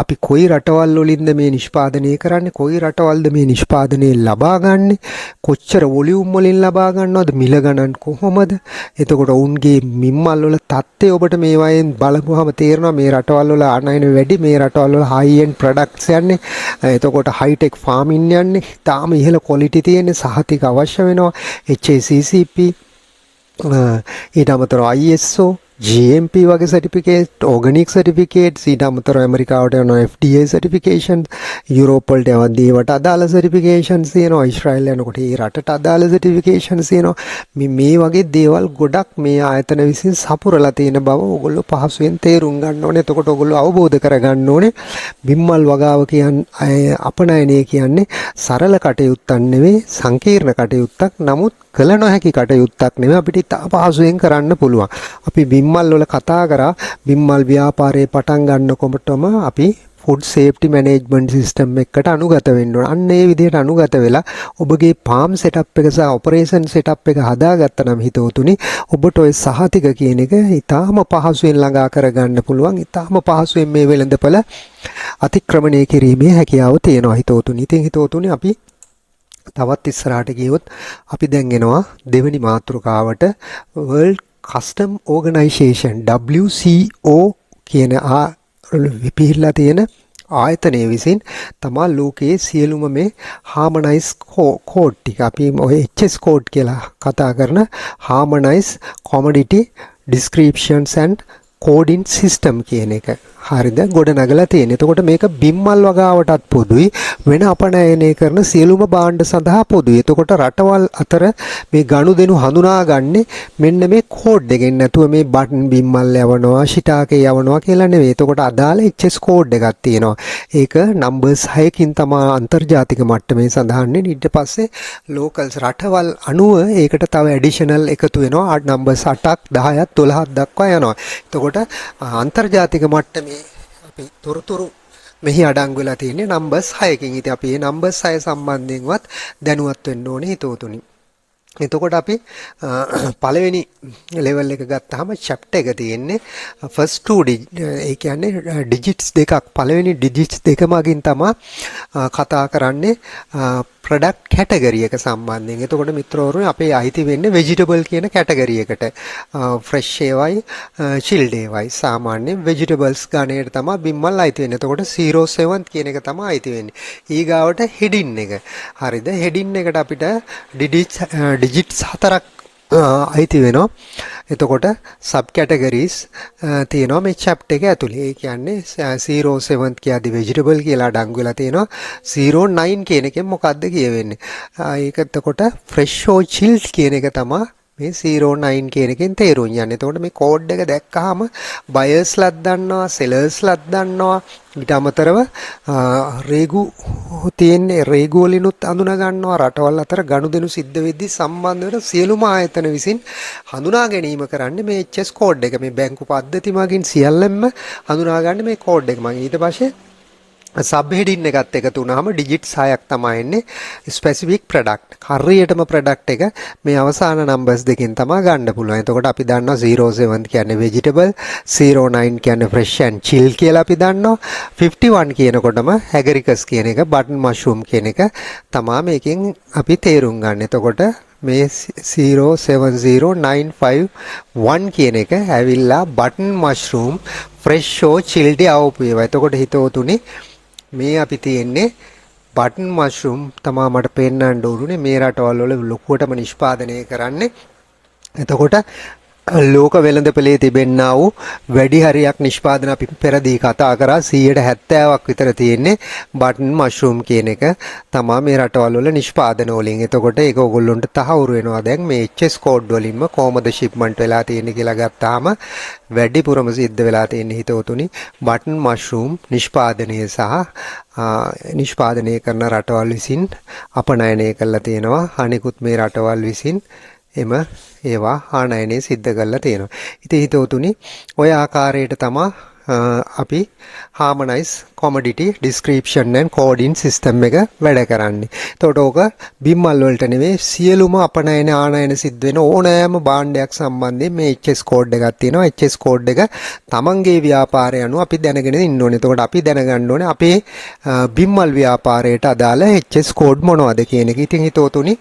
අපි කොයි රටවල් වලින්ද මේ නිෂ්පාදනය කරන්නේ, කොයි රටවල්ද මේ නිෂ්පාදනය ලබා ගන්නෙ, කොච්චර වොලියුම් වලින් ලබා ගන්නවද, මිල ගණන් කොහොමද, එතකොට උන්ගේ මිම්මල් වල තත්ත්වය ඔබට මේ වයින් බලපුවාම තේරෙනවා මේ රටවල් වල ආනයන වැඩි, මේ රටවල් වල හයි එන්ඩ් ප්‍රොඩක්ට්ස් යන්නේ, එතකොට හයිටෙක් ෆාමින් යන්නේ, තාම ඉහළ ක්වොලිටි තියෙන සහතික අවශ්‍ය වෙනවා, HACCP ඊට අමතරව ISO GMP වගේ සර්ටිෆිකේට්, ඕගනික් සර්ටිෆිකේට්ස්, ඊට අමතරව ඇමරිකාවට යන FDA සර්ටිෆිකේෂන්, යුරෝප් වලට යන දේවට අදාළ සර්ටිෆිකේෂන්ස් තියෙනවා, ඊශ්‍රායල් යනකොට ඒ රටට අදාළ සර්ටිෆිකේෂන්ස් තියෙනවා. මේ වගේ දේවල් ගොඩක් මේ ආයතන විසින් සපුරලා තියෙන බව ඔයගොල්ලෝ පහසුවෙන් තේරුම් ගන්න ඕනේ. එතකොට ඔයගොල්ලෝ අවබෝධ කරගන්න ඕනේ බිම්මල් වගාව කියන්නේ අපනයනය කියන්නේ සරල කටයුත්තක් නෙවෙයි, සංකීර්ණ කටයුත්තක්. නමුත් කළ නොහැකි කටයුත්තක් නෙවෙයි, අපිට ඉතා පහසුවෙන් කරන්න පුළුවන්. අපි බිම්මල් වල කතා කරා බිම්මල් ව්‍යාපාරයේ පටන් ගන්නකොටම අපි ෆුඩ් සේෆ්ටි මැනේජ්මන්ට් සිස්ටම් එකකට අනුගත වෙන්න ඕන. අන්න ඒ විදිහට අනුගත වෙලා ඔබගේ ෆාම් සෙටප් එක සහ ඔපරේෂන් සෙටප් එක හදාගත්තා නම් හිතවතුනි ඔබට ඔය සහතික කියන එක ඊටාම පහසුවෙන් ළඟා කරගන්න පුළුවන්. ඊටාම පහසුවෙන් මේ වෙළඳපළ අතික්‍රමණය කිරීමේ හැකියාව තියෙනවා හිතවතුනි. ඉතින් හිතවතුනි අපි තවත් ඉස්සරහට ගියොත් අපි දැන් එනවා දෙවෙනි මාතෘකාවට. World Custom Organization WCO කියන විපිහිලා තියෙන ආයතනය විසින් තමා ලෝකයේ සියලුම මේ හාමනයිස් කෝඩ් ටික අපි ඔය HS කෝඩ් කියලා කතා කරන හාමනයිස් කොමොඩිටි ඩිස්ක්‍රිප්ෂන්ස් ඇන්ඩ් කෝඩින් සිස්ටම් කියන එක හරිද ගොඩ නගලා තියෙන. එතකොට මේක බිම්මල් වගාවටත් පොදුයි, වෙන අපනයනය කරන සියලුම භාණ්ඩ සඳහා පොදුයි. එතකොට රටවල් අතර මේ ගනුදෙනු හඳුනාගන්නේ මෙන්න මේ කෝඩ් එකෙන්. නැතුව මේ බටන් බිම්මල් යවනවා, ෂිටාකේ යවනවා කියලා නෙවෙයි. එතකොට අදාළ HS කෝඩ් එකක් තියෙනවා. ඒක නම්බර්ස් 6කින් තමයි අන්තර්ජාතික මට්ටමේ සඳහන් වෙන්නේ. ඊට පස්සේ ලෝකල්ස් රටවල් අනුව ඒකට තව ඇඩිෂනල් එකතු වෙනවා. නම්බර්ස් 8ක් 10ක් 12ක් දක්වා යනවා. එතකොට අන්තර්ජාතික මට්ටමේ අපි තොරතුරු මෙහි අඩංගු වෙලා තියෙන්නේ නම්බර්ස් 6කින්. ඉතින් අපි මේ නම්බර්ස් 6 සම්බන්ධයෙන්වත් දැනුවත් වෙන්න ඕනේ හිතවතුනි. එතකොට අපි පළවෙනි ලෙවල් එක ගත්තාම chapter එක තියෙන්නේ first two ඒ කියන්නේ digits දෙකක්. පළවෙනි digits දෙක මගින් තමයි කතා කරන්නේ product category එක සම්බන්ධයෙන්. එතකොට මිත්‍රවරුනි අපේ අයිති වෙන්නේ vegetable කියන category එකට. fresh ඒවයි chilled ඒවයි. සාමාන්‍යයෙන් vegetables ගණයට තමයි බිම්මල් අයිති වෙන්නේ. එතකොට 07 කියන එක තමයි අයිති වෙන්නේ. ඊගාවට heading එක. හරිද? heading එකට අපිට digits 4ක් අයිති වෙනවා. එතකොට sub categories තියෙනවා මේ chapter එක ඇතුලේ. ඒ කියන්නේ 07 කියද්දි vegetable කියලා අඩංගු වෙලා තියෙනවා. 09 කියන එකෙන් මොකද්ද කියවෙන්නේ? ඒක එතකොට fresh or chilled කියන එක තමයි මේ 09 කියන එකෙන් තේරුම් යන්නේ. එතකොට මේ කෝඩ් එක දැක්කහම බයර්ස්ලාත් දන්නවා, සෙලර්ස්ලාත් දන්නවා. ඊට අමතරව රේගු තියෙන්නේ රේගු වලිනුත් අඳුනා ගන්නවා. රටවල් අතර ගනුදෙනු සිද්ධ වෙද්දී සම්බන්ධ වෙන සියලුම ආයතන විසින් හඳුනා ගැනීම කරන්නේ මේ HS කෝඩ් එක. මේ බැංකු පද්ධති මගින් සියල්ලම හඳුනා ගන්න මේ කෝඩ් එක මගින්. ඊට පස්සේ සබ් හෙඩින් එකත් එකතු වුණාම ඩිජිට්ස් 6ක් තමයි එන්නේ ස්පෙસિෆික් ප්‍රොඩක්ට්. හරියටම ප්‍රොඩක්ට් එක මේ අවසාන නම්බර්ස් දෙකෙන් තමයි ගන්න පුළුවන්. එතකොට අපි දන්නවා 07 කියන්නේ vegetable, 09 කියන්නේ fresh and chill කියලා අපි දන්නවා. 51 කියනකොටම agaricus කියන එක, button mushroom කියන එක තමයි මේකෙන් අපි තේරුම් ගන්න. එතකොට මේ 070951 කියන එක ඇවිල්ලා button mushroom fresh or chilled આવපු ඒවා. එතකොට හිතවතුනි මේ අපි තියෙන්නේ බටන් මෂ්රූම් තමයි මට පෙන්වන්න ඕනේ මේ රටවල් වල ලොකුවටම නිෂ්පාදනය කරන්නේ. එතකොට ලෝක වෙළඳපොලේ තිබෙන්නා වූ වැඩි හරියක් නිෂ්පාදන අපි පෙරදී කතා කරා 70%ක් විතර තියෙන්නේ බටන් මෂ්රූම් කියන එක තමයි මේ රටවල් වල නිෂ්පාදන වලින්. එතකොට ඒක ඕගොල්ලොන්ට තහවුරු වෙනවා දැන් මේ HS කෝඩ් වලින්ම කොහමද ෂිප්මන්ට් වෙලා තියෙන්නේ කියලා ගත්තාම වැඩිපුරම සිද්ධ වෙලා තියෙන හිතවතුනි බටන් මෂ්රූම් නිෂ්පාදනය සහ නිෂ්පාදනය කරන රටවල් විසින් අපනයනය කරලා තියෙනවා. අනිකුත් මේ රටවල් විසින් එම ඒවා ආනයනය සිද්ධ කරලා තියෙනවා. ඉතින් හිතවතුනි ඔය ආකාරයට තමයි අපි harmonize commodity description and coding system එක වැඩ කරන්නේ. එතකොට ඕක බිම්මල් වලට නෙවෙයි සියලුම අපනයන ආනයන සිද්ධ වෙන ඕනෑම භාණ්ඩයක් සම්බන්ධයෙන් මේ HS කෝඩ් එකක් තියෙනවා. HS කෝඩ් එක තමන්ගේ ව්‍යාපාරය අනුව අපි දැනගෙන ඉන්න ඕනේ. එතකොට අපි දැනගන්න ඕනේ අපේ බිම්මල් ව්‍යාපාරයට අදාළ HS කෝඩ් මොනවද කියන එක. ඉතින් හිතවතුනි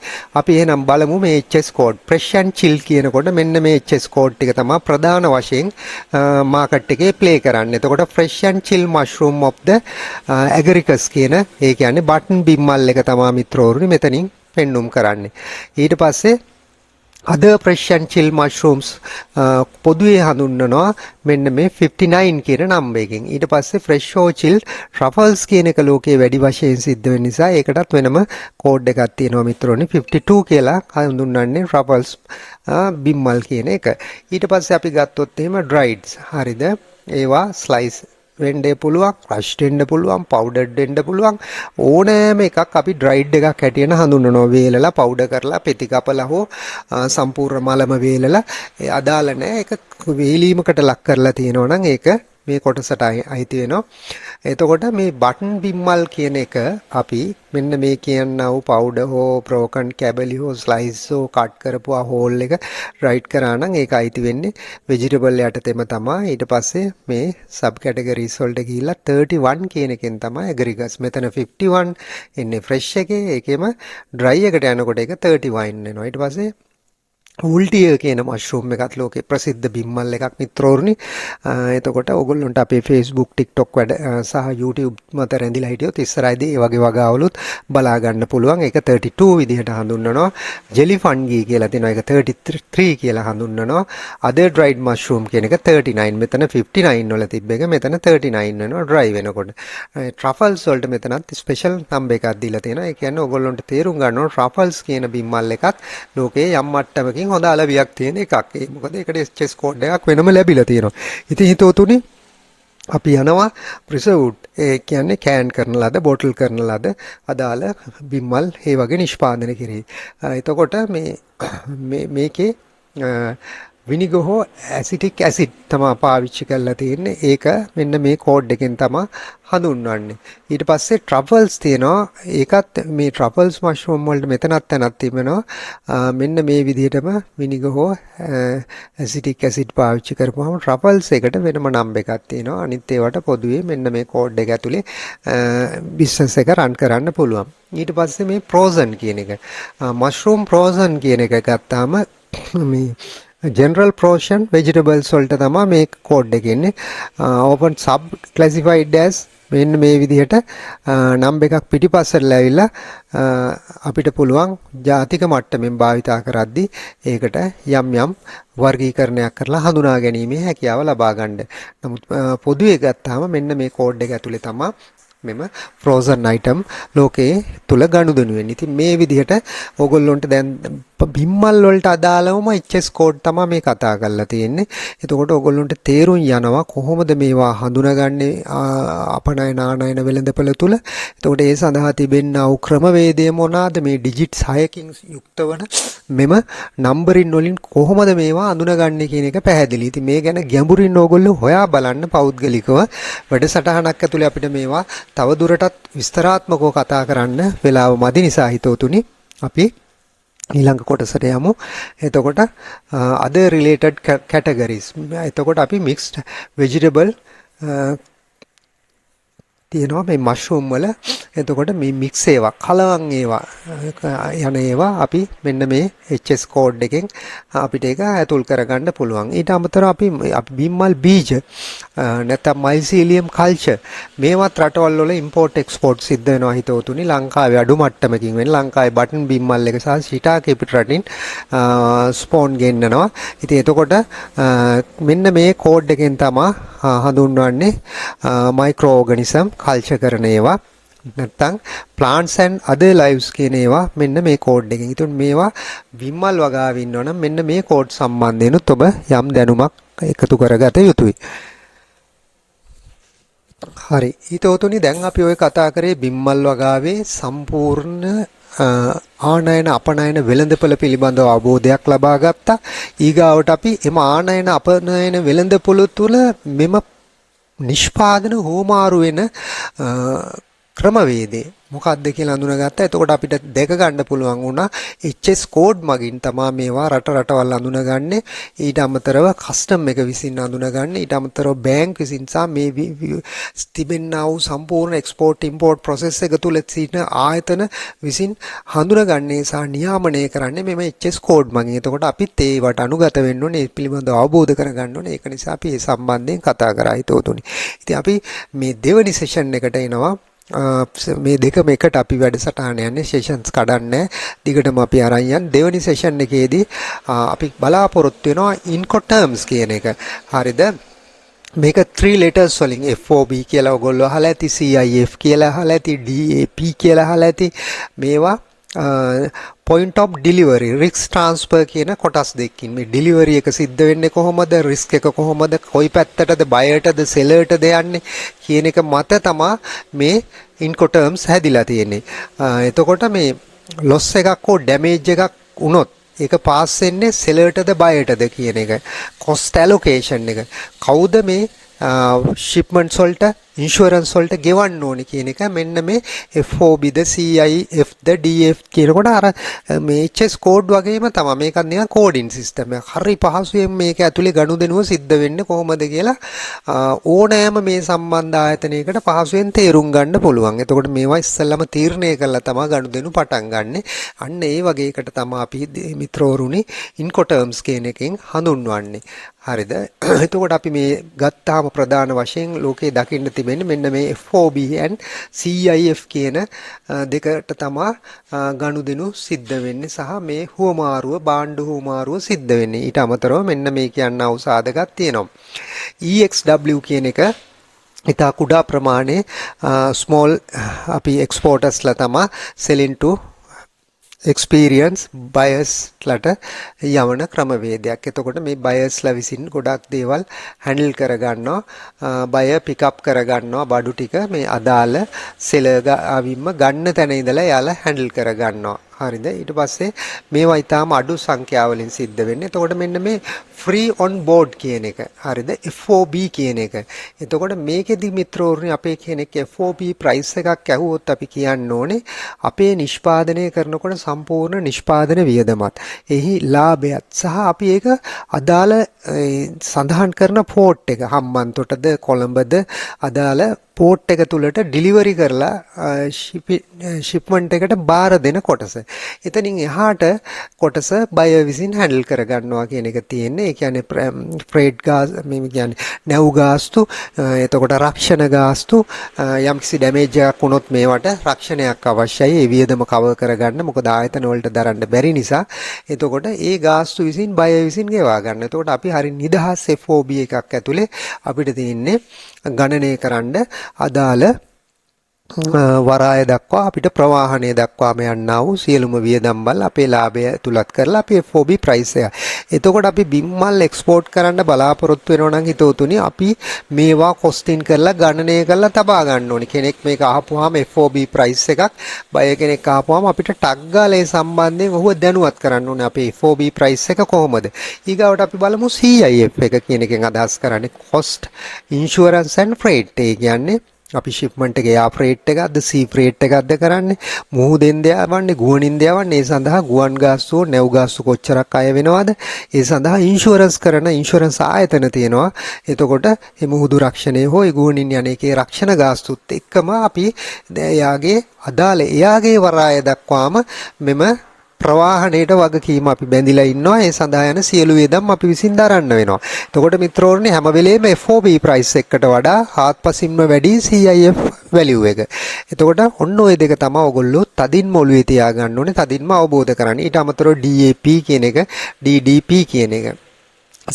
අපි එහෙනම් බලමු මේ HS code fresh and chill කියනකොට මෙන්න මේ HS කෝඩ් ටික තමයි ප්‍රධාන වශයෙන් මාකට් එකේ ප්ලේ කරන්නේ. එතකොට fresh and chill mushroom of the agaricus කියන ඒ කියන්නේ බටන් බිම්මල් එක තමයි මිත්‍රවරුනි මෙතනින් පෙන්눔 කරන්නේ. ඊට පස්සේ other fresh and chill mushrooms පොදුවේ හඳුන්වනවා මෙන්න මේ 59 කියන නම්බර් එකෙන්. ඊට පස්සේ fresh or chill truffles කියන එක ලෝකයේ වැඩි වශයෙන් සිද්ධ වෙන නිසා ඒකටත් වෙනම කෝඩ් එකක් තියෙනවා මිත්‍රෝනි 52 කියලා හඳුන්වන්නේ truffles බිම්මල් කියන එක. ඊට පස්සේ අපි ගත්තොත් එහෙම drieds හරිද? ඒවා slice වෙන්න පුළුවන්, ක්‍රෂ් වෙන්න පුළුවන්, පවුඩර්ඩ් වෙන්න පුළුවන්. ඕනෑම එකක් අපි ඩ්‍රයිඩ් එකක් හැටියට හඳුන්වනවා. වේලලා පවුඩර් කරලා පෙති කපලා හෝ සම්පූර්ණ මලම වේලලා අදාළ නැහැ. ඒක වේලීමකට ලක් කරලා තියෙනවා නම් ඒක මේ කොටසට අයිති වෙනවා. එතකොට මේ බටන් බිම්මල් කියන එක අපි මෙන්න මේ කියනා වූ පවුඩර් හෝ බ්‍රෝකන් කැබලි හෝ ස්ලයිස් හෝ කට් කරපුවා හෝල් එක රයිට් කරා නම් ඒක අයිති වෙන්නේ ভেජිටබල් යටතේම තමයි. ඊට පස්සේ මේ සබ් කැටගරිස් වලට ගිහිල්ලා 31 කියන එකෙන් තමයි ඇග්‍රිගස්. මෙතන 51 එන්නේ ෆ්‍රෙෂ් එකේ. ඒකෙම ඩ්‍රයි එකට යනකොට ඒක 31 වෙනවා. ඊට පස්සේ උල්ටිය කියන මෂ්රූම් එකත් ලෝකේ ප්‍රසිද්ධ බිම්මල් එකක් මිත්‍රෝරුනි. එතකොට ඕගොල්ලන්ට අපේ Facebook TikTok වැඩ සහ YouTube මත රැඳිලා හිටියොත් ඉස්සරහදී ඒ වගේ වගාවලුත් බලා ගන්න පුළුවන්. ඒක 32 විදිහට හඳුන්වනවා. ජෙලි ෆන්ගී කියලා තියෙනවා. ඒක 33 කියලා හඳුන්වනවා. other dried mushroom කියන එක 39. මෙතන 59 වල තිබ්බ එක මෙතන 39 වෙනවා dry වෙනකොට. truffles වලට මෙතනත් ස්පෙෂල් නම්බර් එකක් දීලා තියෙනවා. ඒ කියන්නේ ඕගොල්ලන්ට තේරුම් ගන්න ඕන truffles කියන බිම්මල් එකත් ලෝකේ යම් මට්ටමකින් හොඳ අලවියක් තියෙන එකක්. ඒ මොකද ඒකට HS කෝඩ් එකක් වෙනම ලැබිලා තියෙනවා. ඉතින් හිතවතුනි අපි යනවා ප්‍රිසර්ව්ඩ් ඒ කියන්නේ කෑන් කරන ලද බෝටල් කරන ලද අදාළ බිම්මල් ඒ වගේ නිෂ්පාදනය කෙරේ. එතකොට මේකේ විනිගර් හෝ ඇසිටික් ඇසිඩ් තමයි පාවිච්චි කරලා තියෙන්නේ. ඒක මෙන්න මේ කෝඩ් එකෙන් තමයි හඳුන්වන්නේ. ඊට පස්සේ ට්‍රෆල්ස් තියෙනවා. ඒකත් මේ ට්‍රෆල්ස් මෂ්රූම් වලට මෙතනත් තැනක් තිබෙනවා. මෙන්න මේ විදිහටම විනිගර් හෝ ඇසිටික් ඇසිඩ් පාවිච්චි කරපුවාම ට්‍රෆල්ස් එකට වෙනම නම්බර් එකක් තියෙනවා. අනිත් ඒවාට පොදුවේ මෙන්න මේ කෝඩ් එක ඇතුලේ බිස්නස් එක රන් කරන්න පුළුවන්. ඊට පස්සේ මේ ප්‍රෝසන් කියන එක මෂ්රූම් ප්‍රෝසන් කියන එක ගත්තාම මේ general portion vegetables වලට තමයි මේ කෝඩ් එක එන්නේ. open sub classified as මෙන්න මේ විදිහට නම්බර් එකක් පිටිපස්සට läවිලා අපිට පුළුවන් ජාතික මට්ටමින් භාවිතා කරද්දී ඒකට යම් යම් වර්ගීකරණයක් කරලා හඳුනා ගැනීමේ හැකියාව ලබා ගන්න. නමුත් පොදුවේ ගත්තාම මෙන්න මේ කෝඩ් එක ඇතුලේ තමයි මෙම frozen item ලෝකයේ තුල ගනුදෙනු වෙන්නේ. ඉතින් මේ විදිහට ඕගොල්ලොන්ට දැන් බිම්මල් වලට අදාළවම HS කෝඩ් තමයි මේ කතා කරලා තියෙන්නේ. එතකොට ඔයගොල්ලන්ට තේරුම් යනවා කොහොමද මේවා හඳුනාගන්නේ අපනයන ආනයන වෙළඳපොළ තුල. එතකොට ඒ සඳහා තිබෙනා වූ ක්‍රමවේදය මොනවාද? මේ ඩිජිට් 6කින් යුක්ත වන මෙම නම්බරින් වලින් කොහොමද මේවා හඳුනාගන්නේ කියන එක පැහැදිලි. ඉතින් මේ ගැන ගැඹුරින් ඕගොල්ලෝ හොයා බලන්න පෞද්ගලිකව වැඩසටහනක් ඇතුලේ අපිට මේවා තව දුරටත් විස්තරාත්මකව කතා කරන්න වෙලාව මදි නිසා හිතවතුනි අපි ඊළඟ කොටසට යමු. එතකොට other related categories. එතකොට අපි mixed vegetable තියෙනවා මේ මෂ්රූම් වල. එතකොට මේ මික්ස් ඒවා කලවම් ඒවා යන ඒවා අපි මෙන්න මේ HS කෝඩ් එකෙන් අපිට ඒක ඇතුල් කරගන්න පුළුවන්. ඊට අමතරව අපි බිම්මල් බීජ නැත්නම් මයිසීලියම් කල්චර් මේවත් රටවල් වල ඉම්පෝර්ට් එක්ස්පෝර්ට් සිද්ධ වෙනවා හිතවතුනි. ලංකාවේ අඩු මට්ටමකින් වෙන ලංකාවේ බටන් බිම්මල් එක සහ ශිටාකේ පිට රටින් ස්පෝන් ගෙන්නනවා. ඉතින් එතකොට මෙන්න මේ කෝඩ් එකෙන් තමයි හඳුන්වන්නේ මයික්‍රෝ ඕගනිසම් කල්චර් කරන ඒවා නැත්නම් plants and other lives කියන ඒවා මෙන්න මේ කෝඩ් එකෙන්. ඉතින් මේවා විම්මල් වගාවේ ඉන්නවනම් මෙන්න මේ කෝඩ් සම්බන්ධයෙන් ඔබ යම් දැනුමක් එකතු කරගත යුතුයි. හරි. ඊතෝතුනි දැන් අපි ඔය කතා කරේ බිම්මල් වගාවේ සම්පූර්ණ ආනයන අපනයන වෙළඳපොළ පිළිබඳව අවබෝධයක් ලබා ගත්තා. ඊගාවට අපි එම ආනයන අපනයන වෙළඳපොළ තුල මෙම නිෂ්පාදන හෝමාරු වෙන ක්‍රමවේදය මොකක්ද කියලා අඳුනගත්තා. එතකොට අපිට දැක ගන්න පුළුවන් වුණා HS කෝඩ් මගින් තමයි මේවා රටවල් අඳුනගන්නේ. ඊට අමතරව කස්ටම් එක විසින් අඳුනගන්නේ. ඊට අමතරව බැංක් විසින් සහ මේ තිබෙනා වූ සම්පූර්ණ එක්ස්පෝර්ට් ඉම්පෝර්ට් ප්‍රොසෙස් එක තුල සිටින ආයතන විසින් හඳුනගන්නේ සහ නියාමනය කරන්නේ මෙම HS කෝඩ් මගින්. එතකොට අපිත් ඒවට අනුගත වෙන්න ඕනේ. ඒ පිළිබඳව අවබෝධ කරගන්න ඕනේ. ඒක නිසා අපි මේ සම්බන්ධයෙන් කතා කරා හිතෝතුනි. ඉතින් අපි මේ දෙවෙනි සෙෂන් එකට එනවා. මේ දෙකම එකට අපි වැඩසටහන යන්නේ සෙෂන්ස් කඩන්නේ දිගටම අපි අරන් යන දෙවෙනි සෙෂන් එකේදී අපි බලාපොරොත්තු වෙනවා ඉන්කොටර්ම්ස් කියන එක. හරිද? මේක 3 letters වලින් FOB කියලා ඔයගොල්ලෝ අහලා ඇති, CIF කියලා අහලා ඇති, DAP කියලා අහලා ඇති. මේවා point of delivery risk transfer කියන කොටස් දෙකකින් මේ delivery එක සිද්ධ වෙන්නේ කොහොමද, risk එක කොහොමද, කොයි පැත්තටද බයර්ටද සෙලර්ටද යන්නේ කියන එක මත තමයි මේ incoterms හැදිලා තියෙන්නේ. එතකොට මේ loss එකක් හෝ damage එකක් වුණොත් ඒක පාස් වෙන්නේ සෙලර්ටද බයර්ටද කියන එක. cost allocation එක කවුද මේ shipments වලට ඉන්ෂුරන්ස් වලට ගෙවන්න ඕනේ කියන එක මෙන්න මේ FOB ද CIF ද DF කියනකොට අර මේ HS කෝඩ් වගේම තමයි මේකත් නිකන් කෝඩින් සිස්ටම් එකක්. හරි පහසුවෙන් මේක ඇතුලේ ගනුදෙනුව සිද්ධ වෙන්නේ කොහොමද කියලා ඕනෑම මේ සම්බන්ධ ආයතනයකට පහසුවෙන් තේරුම් ගන්න පුළුවන්. එතකොට මේවා ඉස්සෙල්ලාම තීරණය කරලා තමයි ගනුදෙනු පටන් ගන්නෙ. අන්න ඒ වගේ එකට තමයි අපි මිත්‍රවරුනි ඉන්කොටර්ම්ස් කියන එකෙන් හඳුන්වන්නේ. හරිද? එතකොට අපි මේ ගත්තාම ප්‍රධාන වශයෙන් ලෝකේ දකින්න තිබෙන්නේ මෙන්න මේ FOB and CIF කියන දෙකට තමයි ගනුදෙනු සිද්ධ වෙන්නේ සහ මේ හුවමාරුව භාණ්ඩ හුවමාරුව සිද්ධ වෙන්නේ. ඊට අමතරව මෙන්න මේ කියන්න අවසාදයක් තියෙනවා. EXW කියන එක ඉතා කුඩා ප්‍රමාණයේ small අපි exportersලා තමයි selling to experience buyers ලට යවන ක්‍රමවේදයක්. එතකොට මේ buyers ලා විසින් ගොඩක් දේවල් handle කරගන්නවා. buyer pick up කරගන්නවා බඩු ටික මේ අදාළ seller ආවින්ම ගන්න තැන ඉඳලා යාලා handle කරගන්නවා. හරිද? ඊට පස්සේ මේවා ඊටාම අඩු සංඛ්‍යාවලින් සිද්ධ වෙන්නේ. එතකොට මෙන්න මේ free on board කියන එක. හරිද? FOB කියන එක. එතකොට මේකෙදි මිත්‍රෝරුනි අපේ කෙනෙක් FOB price එකක් ඇහුවොත් අපි කියන්න ඕනේ අපේ නිෂ්පාදනය කරනකොට සම්පූර්ණ නිෂ්පාදන වියදමත් එහි ලාභයත් සහ අපි ඒක අදාළ සඳහන් කරන පෝට් එක හම්බන්තොටද කොළඹද අදාළ පෝට් එක තුලට ඩිලිවරි කරලා ෂිප්මන්ට් එකට බාර දෙන කොටස. එතනින් එහාට කොටස බයර් විසින් හැන්ඩල් කරගන්නවා කියන එක තියෙන්නේ. ඒ කියන්නේ ෆ්‍රේට් ගාස් මේ කියන්නේ නැව් ගාස්තු, එතකොට රක්ෂණ ගාස්තු, යම්කිසි ඩැමේජ් එකක් වුණොත් මේවට රක්ෂණයක් අවශ්‍යයි. ඒ වියදම කවර් කරගන්න. මොකද ආයතන වලට දරන්න බැරි නිසා. එතකොට ඒ ගාස්තු විසින් බයර් විසින් ගෙවා ගන්න. එතකොට අපි හරි නිදහස් FOB එකක් ඇතුලේ අපිට තියෙන්නේ ගණනය කරන්න අදාළ වරාය දක්වා අපිට ප්‍රවාහනය දක්වාම යන්නා වූ සියලුම වියදම්වල අපේ ලාභය තුලත් කරලා අපි FOB ප්‍රයිස් එක. එතකොට අපි බිම්මල් එක්ස්පෝර්ට් කරන්න බලාපොරොත්තු වෙනවා නම් හිතවතුනි අපි මේවා කොස්ටින් කරලා ගණනය කරලා තබා ගන්න ඕනේ. කෙනෙක් මේක අහපුවාම FOB ප්‍රයිස් එකක් බය කෙනෙක් අහපුවාම අපිට ටග් ගාලා ඒ සම්බන්ධයෙන් ඔහුව දැනුවත් කරන්න ඕනේ. අපේ FOB ප්‍රයිස් එක කොහොමද? ඊගාවට අපි බලමු CIF එක කියන එකෙන් අදහස් කරන්නේ cost insurance and freight. ඒ කියන්නේ අපි ශිප්මන්ට් එකේ යා ෆ්‍රේට් එකක්ද සී ෆ්‍රේට් එකක්ද කරන්නේ මුහුදෙන් යවන්නේ ගුවනින් යවන්නේ ඒ සඳහා ගුවන් ගාස්තුව නැව් ගාස්තු කොච්චරක් අය වෙනවද ඒ සඳහා ඉන්ෂුරන්ස් කරන ඉන්ෂුරන්ස් ආයතන තියෙනවා එතකොට මේ මුහුදු රක්ෂණය හෝ ඒ ගුවනින් යන එකේ රක්ෂණ ගාස්තුත් එක්කම අපි එයාගේ අදාළ එයාගේ වරාය දක්වාම මෙම ප්‍රවාහණයට වගකීම අපි බැඳිලා ඉන්නවා ඒ සඳහා යන සියලු වියදම් අපි විසින් දරන්න වෙනවා. එතකොට මිත්‍රෝර්නේ හැම වෙලේම FOB ප්‍රයිස් එකකට වඩා හාත්පසින්ම වැඩි CIF වැලියු එක. එතකොට ඔන්න ඔය දෙක තමයි ඔයගොල්ලෝ තදින්ම ඔළුවේ තියාගන්න ඕනේ තදින්ම අවබෝධ කරගන්න. ඊට අමතරව DAP කියන එක DDP කියන එක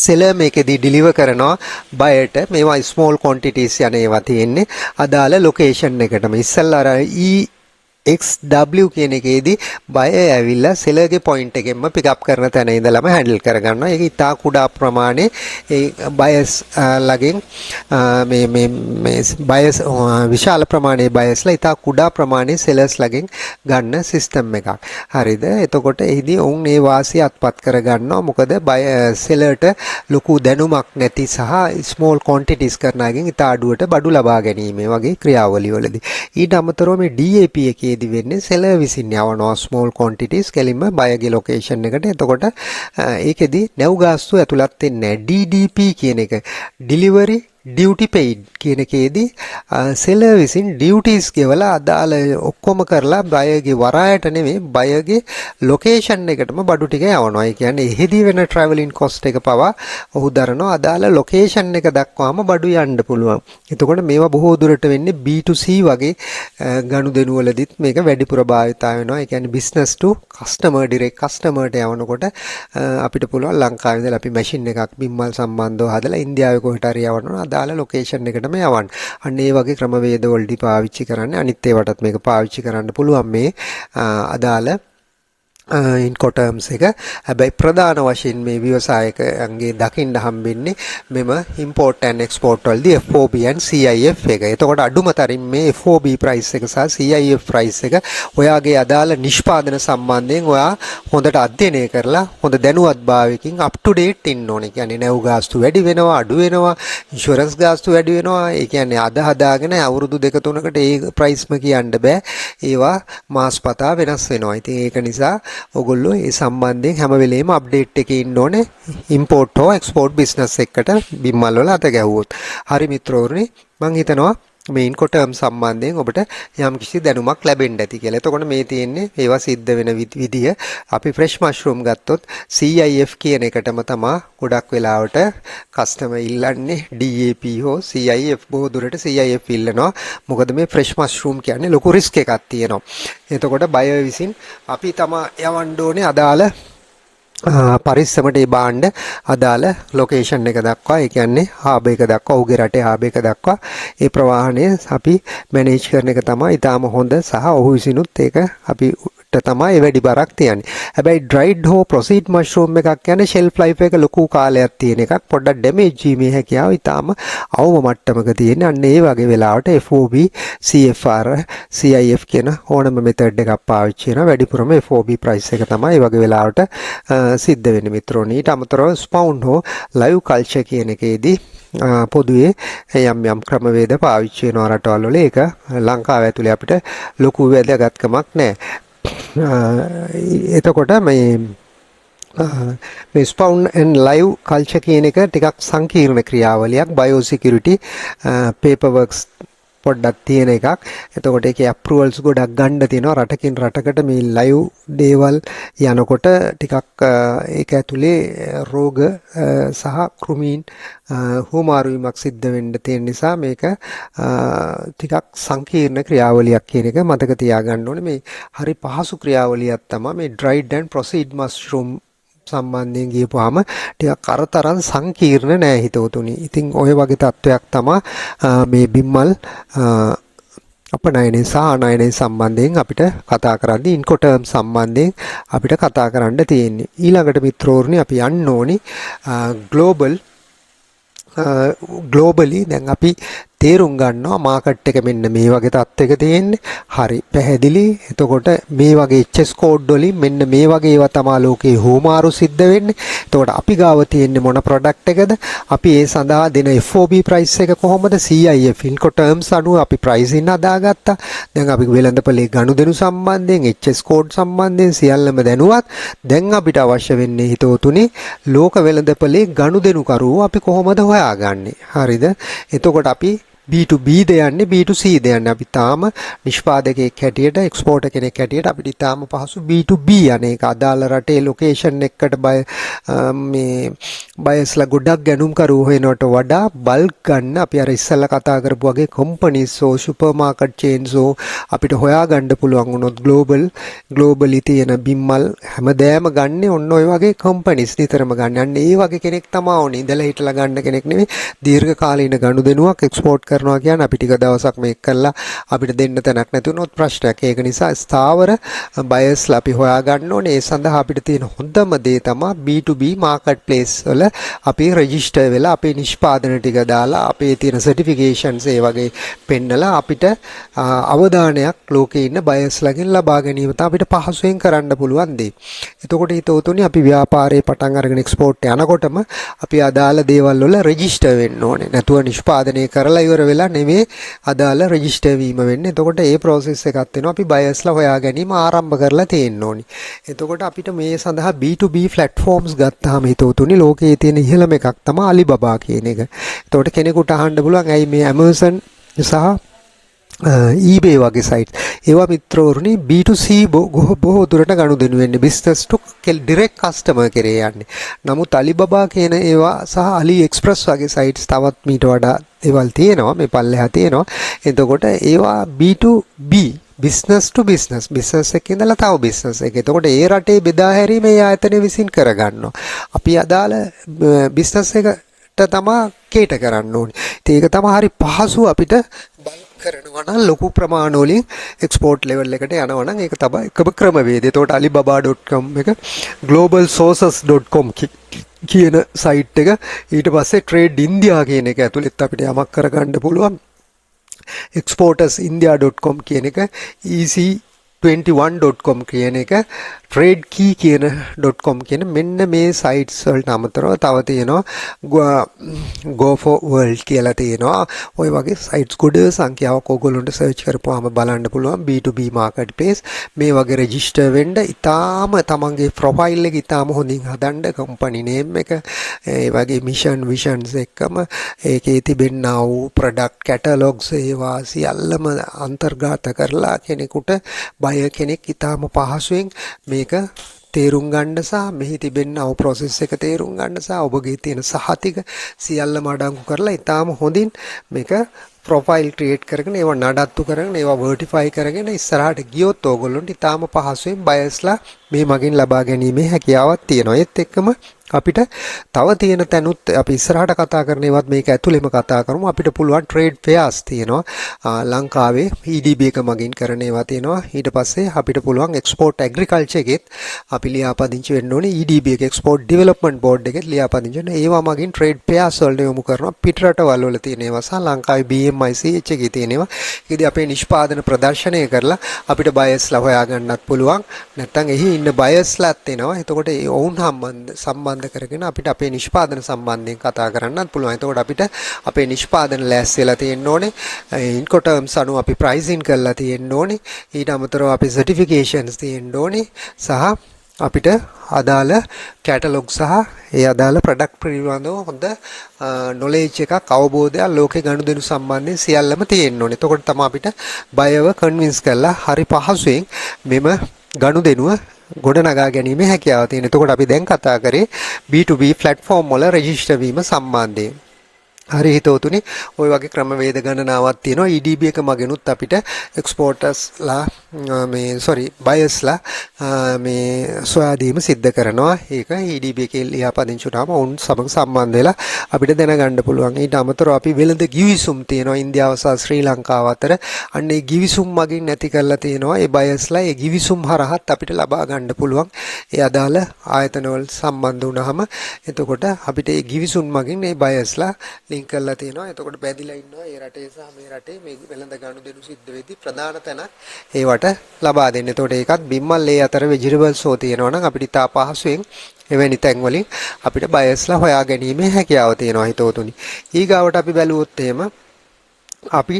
සෙලර් මේකෙදී ඩිලිවර් කරනවා බයට මේවා ස්මෝල් ක්වොන්ටිටිස් යන ඒවා තියෙන්නේ අදාළ ලොකේෂන් එකටම ඉස්සල්ලා අර XW කියන එකේදී බය ඇවිල්ලා සෙලර්ගේ පොයින්ට් එකෙන්ම පික් අප් කරන තැන ඉඳලම හැන්ඩල් කරගන්නවා. ඒක ඉතා කුඩා ප්‍රමාණයේ ඒ බයස් ලගෙන් මේ බයස් විශාල ප්‍රමාණයේ බයස්ලා ඉතා කුඩා ප්‍රමාණයේ සෙලර්ස් ලගෙන් ගන්න සිස්ටම් එකක්. හරිද? එතකොට එහිදී ඔවුන් මේ වාසිය අත්පත් කරගන්නවා. මොකද බය සෙලර්ට ලොකු දැනුමක් නැති සහ ස්මෝල් ක්වොන්ටිටිස් කරන අයගෙන් ඉතා අඩුවට බඩු ලබා ගැනීම වගේ ක්‍රියාවලිය වලදී. ඊට අමතරව මේ DAP එකේ වෙන්නේ සෙලර් විසින් යවනවා ස්මෝල් ක්වොන්ටිටිස් කෙලින්ම බයගේ ලොකේෂන් එකට. එතකොට ඒකෙදි නැව් ගාස්තු ඇතුළත් වෙන්නේ DDP කියන එක ඩිලිවරි ඩියුටි පේඩ් කියන එකේදී සෙලර් විසින් ඩියුටිස් ගෙවලා අදාළ ඔක්කොම කරලා බයගේ වරායට නෙමෙයි බයගේ ලොකේෂන් එකටම බඩු ටික යවනවා. ඒ කියන්නේ එහිදී වෙන ට්‍රැවලින් කොස්ට් එක පවා ඔහු දරනවා අදාළ ලොකේෂන් එක දක්වාම බඩු යන්න පුළුවන්. එතකොට මේවා බොහෝ දුරට වෙන්නේ B2C වගේ ගනුදෙනු වලදීත් මේක වැඩිපුර භාවිතා වෙනවා. ඒ කියන්නේ business to customer direct customerට යවනකොට අපිට පුළුවන් ලංකාවේ ඉඳලා අපි මැෂින් එකක් බිම්මල් සම්බන්ධව හදලා ඉන්දියාවේ කොහෙට හරි යවනවා අදාළ ලොකේෂන් එකටම යවන්න. අන්න ඒ වගේ ක්‍රමවේද වලදී පාවිච්චි කරන්නේ අනිත් ඒවාටත් මේක පාවිච්චි කරන්න පුළුවන් මේ අදාළ ඉන්කොටර්ම්ස් එක. හැබැයි ප්‍රධාන වශයෙන් මේ ව්‍යවසායකයන්ගේ දකින්න හම්බෙන්නේ මෙම ඉම්පෝර්ට් ඇන්ඩ් එක්ස්පෝර්ට් වලදී FOB and CIF එක. එතකොට අඩුම තරමින් මේ FOB ප්‍රයිස් එක සහ CIF ප්‍රයිස් එක ඔයාගේ අදාළ නිෂ්පාදන සම්බන්ධයෙන් ඔයා හොඳට අධ්‍යයනය කරලා හොඳ දැනුවත්භාවයකින් up to date ඉන්න ඕනේ. කියන්නේ නැව් ගාස්තු වැඩි වෙනවා, අඩු වෙනවා, ඉන්ෂුරන්ස් ගාස්තු වැඩි වෙනවා. ඒ කියන්නේ අද හදාගෙන අවුරුදු 2-3කට ඒ ප්‍රයිස්ම කියන්න බෑ. ඒවා මාස්පතා වෙනස් වෙනවා. ඉතින් ඒක නිසා ඔගොල්ලෝ ඒ සම්බන්ධයෙන් හැම වෙලේම අප්ඩේට් එකේ ඉන්න ඕනේ ඉම්පෝර්ට් හෝ එක්ස්පෝර්ට් බිස්නස් එකකට බිම්මල් වල අත ගැහුවොත්. හරි මිත්‍රෝරුනි මම හිතනවා මේ ඉන්කොටර්ම් සම්බන්ධයෙන් ඔබට යම් කිසි දැනුමක් ලැබෙන්න ඇති කියලා. එතකොට මේ තියෙන්නේ ඒවා සිද්ධ වෙන විදිය අපි ෆ්‍රෙෂ් මෂ්රූම් ගත්තොත් CIF කියන එකටම තමයි ගොඩක් වෙලාවට කස්ටමර් ඉල්ලන්නේ DAP හෝ CIF බොහෝ දුරට CIF ඉල්ලනවා. මොකද මේ ෆ්‍රෙෂ් මෂ්රූම් කියන්නේ ලොකු රිස්ක් එකක් තියෙනවා. එතකොට බය විසින් අපි තමයි යවන්න ඕනේ අදාළ පරිස්සමට ඒ බාණ්ඩ අදාළ ලොකේෂන් එක දක්වා ඒ කියන්නේ හාබ් එක දක්වා ඔහුගේ රටේ හාබ් එක දක්වා ඒ ප්‍රවාහනය අපි මැනේජ් කරන එක තමයි ඊටාම හොඳ සහ ඔහු විසිනුත් ඒක අපි තමයි වැඩි බරක් තියන්නේ. හැබැයි ඩ්‍රයිඩ් හෝ ප්‍රොසීඩ් මෂ්රූම් එකක් කියන්නේ ෂෙල්ෆ් ලයිෆ් එක ලොකු කාලයක් තියෙන එකක්. පොඩ්ඩක් ඩැමේජ් වීමේ හැකියාව ඊටාම අවම මට්ටමක තියෙන. අන්න ඒ වගේ වෙලාවට FOB, CFR, CIF කියන ඕනම මෙතඩ් එකක් පාවිච්චි කරනවා. වැඩිපුරම FOB ප්‍රයිස් එක තමයි ඒ වගේ වෙලාවට සිද්ධ වෙන්නේ මිත්‍රෝනි. ඊට අමතරව ස්පවුන්ඩ් හෝ ලයිව් කල්චර් කියන එකේදී පොදුවේ යම් ක්‍රමවේද පාවිච්චි වෙනවා රටවල් වල. ඒක ලංකාව ඇතුලේ අපිට ලොකු වැදගත්කමක් නැහැ. එතකොට මේ ස්පවුන්ඩ් ඇන්ඩ් ලයිව් කල්චර් කියන එක ටිකක් සංකීර්ණ ක්‍රියාවලියක්. බයෝසිකියුරිටි පේපර්වර්ක්ස් පොඩ්ඩක් තියෙන එකක්. එතකොට ඒකේ අප්‍රූවල්ස් ගොඩක් ගන්න තියෙනවා. රටකින් රටකට මේ ලයිව් දේවල් යනකොට ටිකක් ඒක ඇතුලේ රෝග සහ කෘමීන් හුමාරුවීමක් සිද්ධ වෙන්න තියෙන නිසා මේක ටිකක් සංකීර්ණ ක්‍රියාවලියක් කියන එක මතක තියාගන්න ඕනේ. මේ හරි පහසු ක්‍රියාවලියක් තමයි මේ dried and proceed mushroom සම්බන්ධයෙන් ගියපුවාම ටිකක් කරතරන් සංකීර්ණ නෑ හිතවතුනි. ඉතින් ඔය වගේ තත්වයක් තමයි මේ බිම්මල් අපනයනය සහ අනයනය සම්බන්ධයෙන් අපිට කතා කරද්දී ඉන්කොටර්ම් සම්බන්ධයෙන් අපිට කතා කරන්න තියෙන්නේ. ඊළඟට මිත්‍රෝර්ණි අපි යන්න ඕනි ග්ලෝබලි දැන් අපි තේරුම් ගන්නවා මාකට් එක මෙන්න මේ වගේ තත්ත්වයක තියෙන්නේ. හරි පැහැදිලි. එතකොට මේ වගේ HS කෝඩ් වලින් මෙන්න මේ වගේ ඒවා තමයි ලෝකේ හුමාරු සිද්ධ වෙන්නේ. එතකොට අපි ගාව තියෙන්නේ මොන ප්‍රොඩක්ට් එකද? අපි ඒ සඳහා දෙන FOB price එක කොහොමද? CIF Incoterms අනුව අපි pricing හදාගත්තා. දැන් අපි වෙළඳපොලේ ගනුදෙනු සම්බන්ධයෙන් HS කෝඩ් සම්බන්ධයෙන් සියල්ලම දැනුවත්. දැන් අපිට අවශ්‍ය වෙන්නේ හිතවතුනි ලෝක වෙළඳපොලේ ගනුදෙනුකරුවෝ අපි කොහොමද හොයාගන්නේ? හරිද? එතකොට අපි B2B ද යන්නේ B2C ද යන්නේ අපි තාම නිෂ්පාදකයෙක් හැටියට එක්ස්පෝර්ටර් කෙනෙක් හැටියට අපිට තාම පහසු B2B අනේක අදාළ රටේ ලොකේෂන් එකකට මේ බයස්ලා ගොඩක් ගැනුම් කරුවෝ වෙනවට වඩා බල්ක් ගන්න අපි අර ඉස්සෙල්ලා කතා කරපු වගේ කම්පනීස් ඕ සුපර් මාකට් චේන්ස් ඕ අපිට හොයාගන්න පුළුවන් වුණොත් ග්ලෝබලි තියෙන බිම්මල් හැමදෑම ගන්න ඔන්න ඔය වගේ කම්පනීස් නිතරම ගන්න. අන්න ඒ වගේ කෙනෙක් තමයි ඕනේ. ඉඳලා හිටලා ගන්න කෙනෙක් නෙවෙයි. දීර්ඝ කාලීන ගනුදෙනුවක් එක්ස්පෝර්ට් කරනවා කියන්නේ අපි ටික දවසක් මේක කළා අපිට දෙන්න තැනක් නැති වුණොත් ප්‍රශ්නයක්. ඒක නිසා ස්ථාවර බයර්ස්ලා අපි හොයාගන්න ඕනේ. ඒ සඳහා අපිට තියෙන හොඳම දේ තමයි B2B මාකට් ප්ලේස් වල අපි රෙජිස්ටර් වෙලා අපේ නිෂ්පාදන ටික දාලා අපේ තියෙන සර්ටිෆිකේෂන්ස් ඒ වගේ පෙන්නලා අපිට අවධානයක් ලෝකේ ඉන්න බයර්ස්ලාගෙන් ලබා ගැනීම තමයි අපිට පහසුවෙන් කරන්න පුළුවන් දේ. එතකොට හිතවතුනි අපි ව්‍යාපාරයේ පටන් අරගෙන එක්ස්පෝර්ට් යනකොටම අපි අදාළ දේවල් වල රෙජිස්ටර් වෙන්න ඕනේ. නැතුව නිෂ්පාදනය කරලා ඉවර වෙලා නෙමෙයි අදාළ රෙජිස්ටර් වීම වෙන්නේ. එතකොට ඒ process එකක් වෙනවා. අපි බයර්ස්ලා හොයා ගැනීම ආරම්භ කරලා තියෙන්න ඕනි. එතකොට අපිට මේ සඳහා B2B platforms ගත්තාම හිතවතුනි ලෝකයේ තියෙන ඉහළම එකක් තමයි Alibaba කියන එක. එතකොට කෙනෙකුට අහන්න පුළුවන් ඇයි මේ Amazon සහ eBay වගේ සයිට් ඒවා මිත්‍රවරුනි B2C බොහෝ දුරට ගනුදෙනු වෙන්නේ business to direct customer කරේ යන්නේ. නමුත් Alibaba කියන ඒවා සහ AliExpress වගේ sites තවත් මීට වඩා දේවල් තියෙනවා මේ පල්ලෙහා තියෙනවා. එතකොට ඒවා B2B business to business එකේ ඉඳලා තව business එක. එතකොට ඒ රටේ බෙදා හැරීම ඒ ආයතනය විසින් කරගන්නවා. අපි අදාළ business එකට තමයි කේට කරන්න ඕනේ. ඒක තමයි හරි පහසු අපිට කරනවා නම් ලොකු ප්‍රමාණ වලින් එක්ස්පෝර්ට් ලෙවල් එකට යනවා නම් ඒක තමයි එකම ක්‍රමවේදය. එතකොට alibaba.com එක globalsources.com කියන සයිට් එක ඊට පස්සේ trade india කියන එක ඇතුළෙත් අපිට යමක් කරගන්න පුළුවන්. exportersindia.com කියන එක ec21.com කියන එක tradekey කියන .com කියන මෙන්න මේ sites වලට අමතරව තව තියෙනවා go for world කියලා තියෙනවා. ওই වගේ sites ගොඩ සංඛ්‍යාවක් ඕගොල්ලන්ට search කරපුවාම බලන්න පුළුවන් B2B marketplace. මේ වගේ register වෙන්න ඊටාම තමන්ගේ profile එක ඊටාම හොඳින් හදන්න company name එක ඒ වගේ mission visions එක්කම ඒකේ තිබෙනා වූ product catalogs ඒවා සියල්ලම අන්තර්ගත කරලා කෙනෙකුට buyer කෙනෙක් ඊටාම පහසුවෙන් මේක තේරුම් ගන්න සහ මෙහි තිබෙනා වූ process එක තේරුම් ගන්න සහ ඔබගේ තියෙන සහතික සියල්ලම අඩංගු කරලා ඊටාම හොඳින් මේක ප්‍රොෆයිල් ක්‍රියේට් කරගෙන ඒවා නඩත්තු කරගෙන ඒවා වර්ටිෆයි කරගෙන ඉස්සරහට ගියොත් ඕගොල්ලොන්ට ඊටාම පහසුවෙන් බයර්ස්ලා මේ මගින් ලබා ගැනීමේ හැකියාවක් තියෙනවා. ඒත් එක්කම අපිට තව තියෙන තැනුත් අපි ඉස්සරහට කතා කරන ඒවත් මේක ඇතුළෙම කතා කරමු. අපිට පුළුවන් ට්‍රේඩ් ෆෙයාර්ස් තියෙනවා. ලංකාවේ EDB එක මගින් කරන ඒවා තියෙනවා. ඊට පස්සේ අපිට පුළුවන් එක්ස්පෝර්ට් ඇග්‍රිකල්චර් එකෙත් අපි ලියාපදිංචි වෙන්න ඕනේ. EDB එක එක්ස්පෝර්ට් ඩෙවලොප්මන්ට් බෝඩ් එකෙත් ලියාපදිංචි වෙන්න. ඒවා මගින් ට්‍රේඩ් ෆෙයාර්ස් වලට යොමු කරනවා. පිට රටවල් වල තියෙන ඒවා සහ ලංකාවේ BMICH එකේ තියෙන ඒවා. ඒකදී අපේ නිෂ්පාදන ප්‍රදර්ශනය කරලා අපිට බයර්ස්ලා හොයාගන්නත් පුළුවන්. නැත්නම් එහි ඉන්න බයර්ස්ලාත් එනවා. එතකොට ඒ වුන් සම්බන්ධ කරගෙන අපිට අපේ නිෂ්පාදන සම්බන්ධයෙන් කතා කරන්නත් පුළුවන්. එතකොට අපිට අපේ නිෂ්පාදන ලෑස්ති වෙලා තියෙන්න ඕනේ. ඉන්කොටර්ම්ස් අනුව අපි ප්‍රයිසින් කරලා තියෙන්න ඕනේ. ඊට අමතරව අපි සර්ටිෆිකේෂන්ස් තියෙන්න ඕනේ. සහ අපිට අදාළ කැටලොග් සහ ඒ අදාළ ප්‍රොඩක්ට් පිළිබඳව හොඳ නොලෙජ් එකක් අවබෝධයක් ලෝකේ ගනුදෙනු සම්බන්ධයෙන් සියල්ලම තියෙන්න ඕනේ. එතකොට තමයි අපිට බයව කන්වින්ස් කරලා හරි පහසුවෙන් මෙම ගනුදෙනුව ගොඩනගා ගැනීමේ හැකියාව තියෙන. එතකොට අපි දැන් කතා කරේ B2B platform වල රෙජිස්ටර් වීම සම්බන්ධයෙන්. හරි හිතවතුනි ওই වගේ ක්‍රමවේද ගණනාවක් තියෙනවා EDB එක මගෙනුත් අපිට එක්ස්පෝර්ටර්ස්ලා බයර්ස්ලා මේ සොයා දීම සිද්ධ කරනවා. ඒක EDB එකේ ලියාපදිංචි වුණාම උන් සමග සම්බන්ධ වෙලා අපිට දැනගන්න පුළුවන්. ඊට අමතරව අපි වෙළඳ ගිවිසුම් තියෙනවා ඉන්දියාව සහ ශ්‍රී ලංකාව අතර. අන්න ඒ ගිවිසුම් මගින් නැති කරලා තියෙනවා. ඒ බයර්ස්ලා ඒ ගිවිසුම් හරහත් අපිට ලබා ගන්න පුළුවන්. ඒ අදාළ ආයතනවල සම්බන්ධ වුණාම එතකොට අපිට ඒ ගිවිසුම් මගින් ඒ බයර්ස්ලා ලින්ක් කරලා තියෙනවා. එතකොට බැඳිලා ඉන්නවා ඒ රටේ සහ මේ රටේ මේ වෙළඳ ගනුදෙනු සිද්ධ වෙද්දී ප්‍රධාන තැනක් ඒවට ලබා දෙන්න. එතකොට ඒකත් බිම්මල් ඒ අතර වෙජිටබල්ස් හෝ තියෙනවා නම් අපිට තා පහසුවෙන් එවැනි තැන් වලින් අපිට බයස්ලා හොයා ගැනීමේ හැකියාව තියෙනවා හිතවතුනි. ඊගාවට අපි බැලුවොත් එහෙම අපි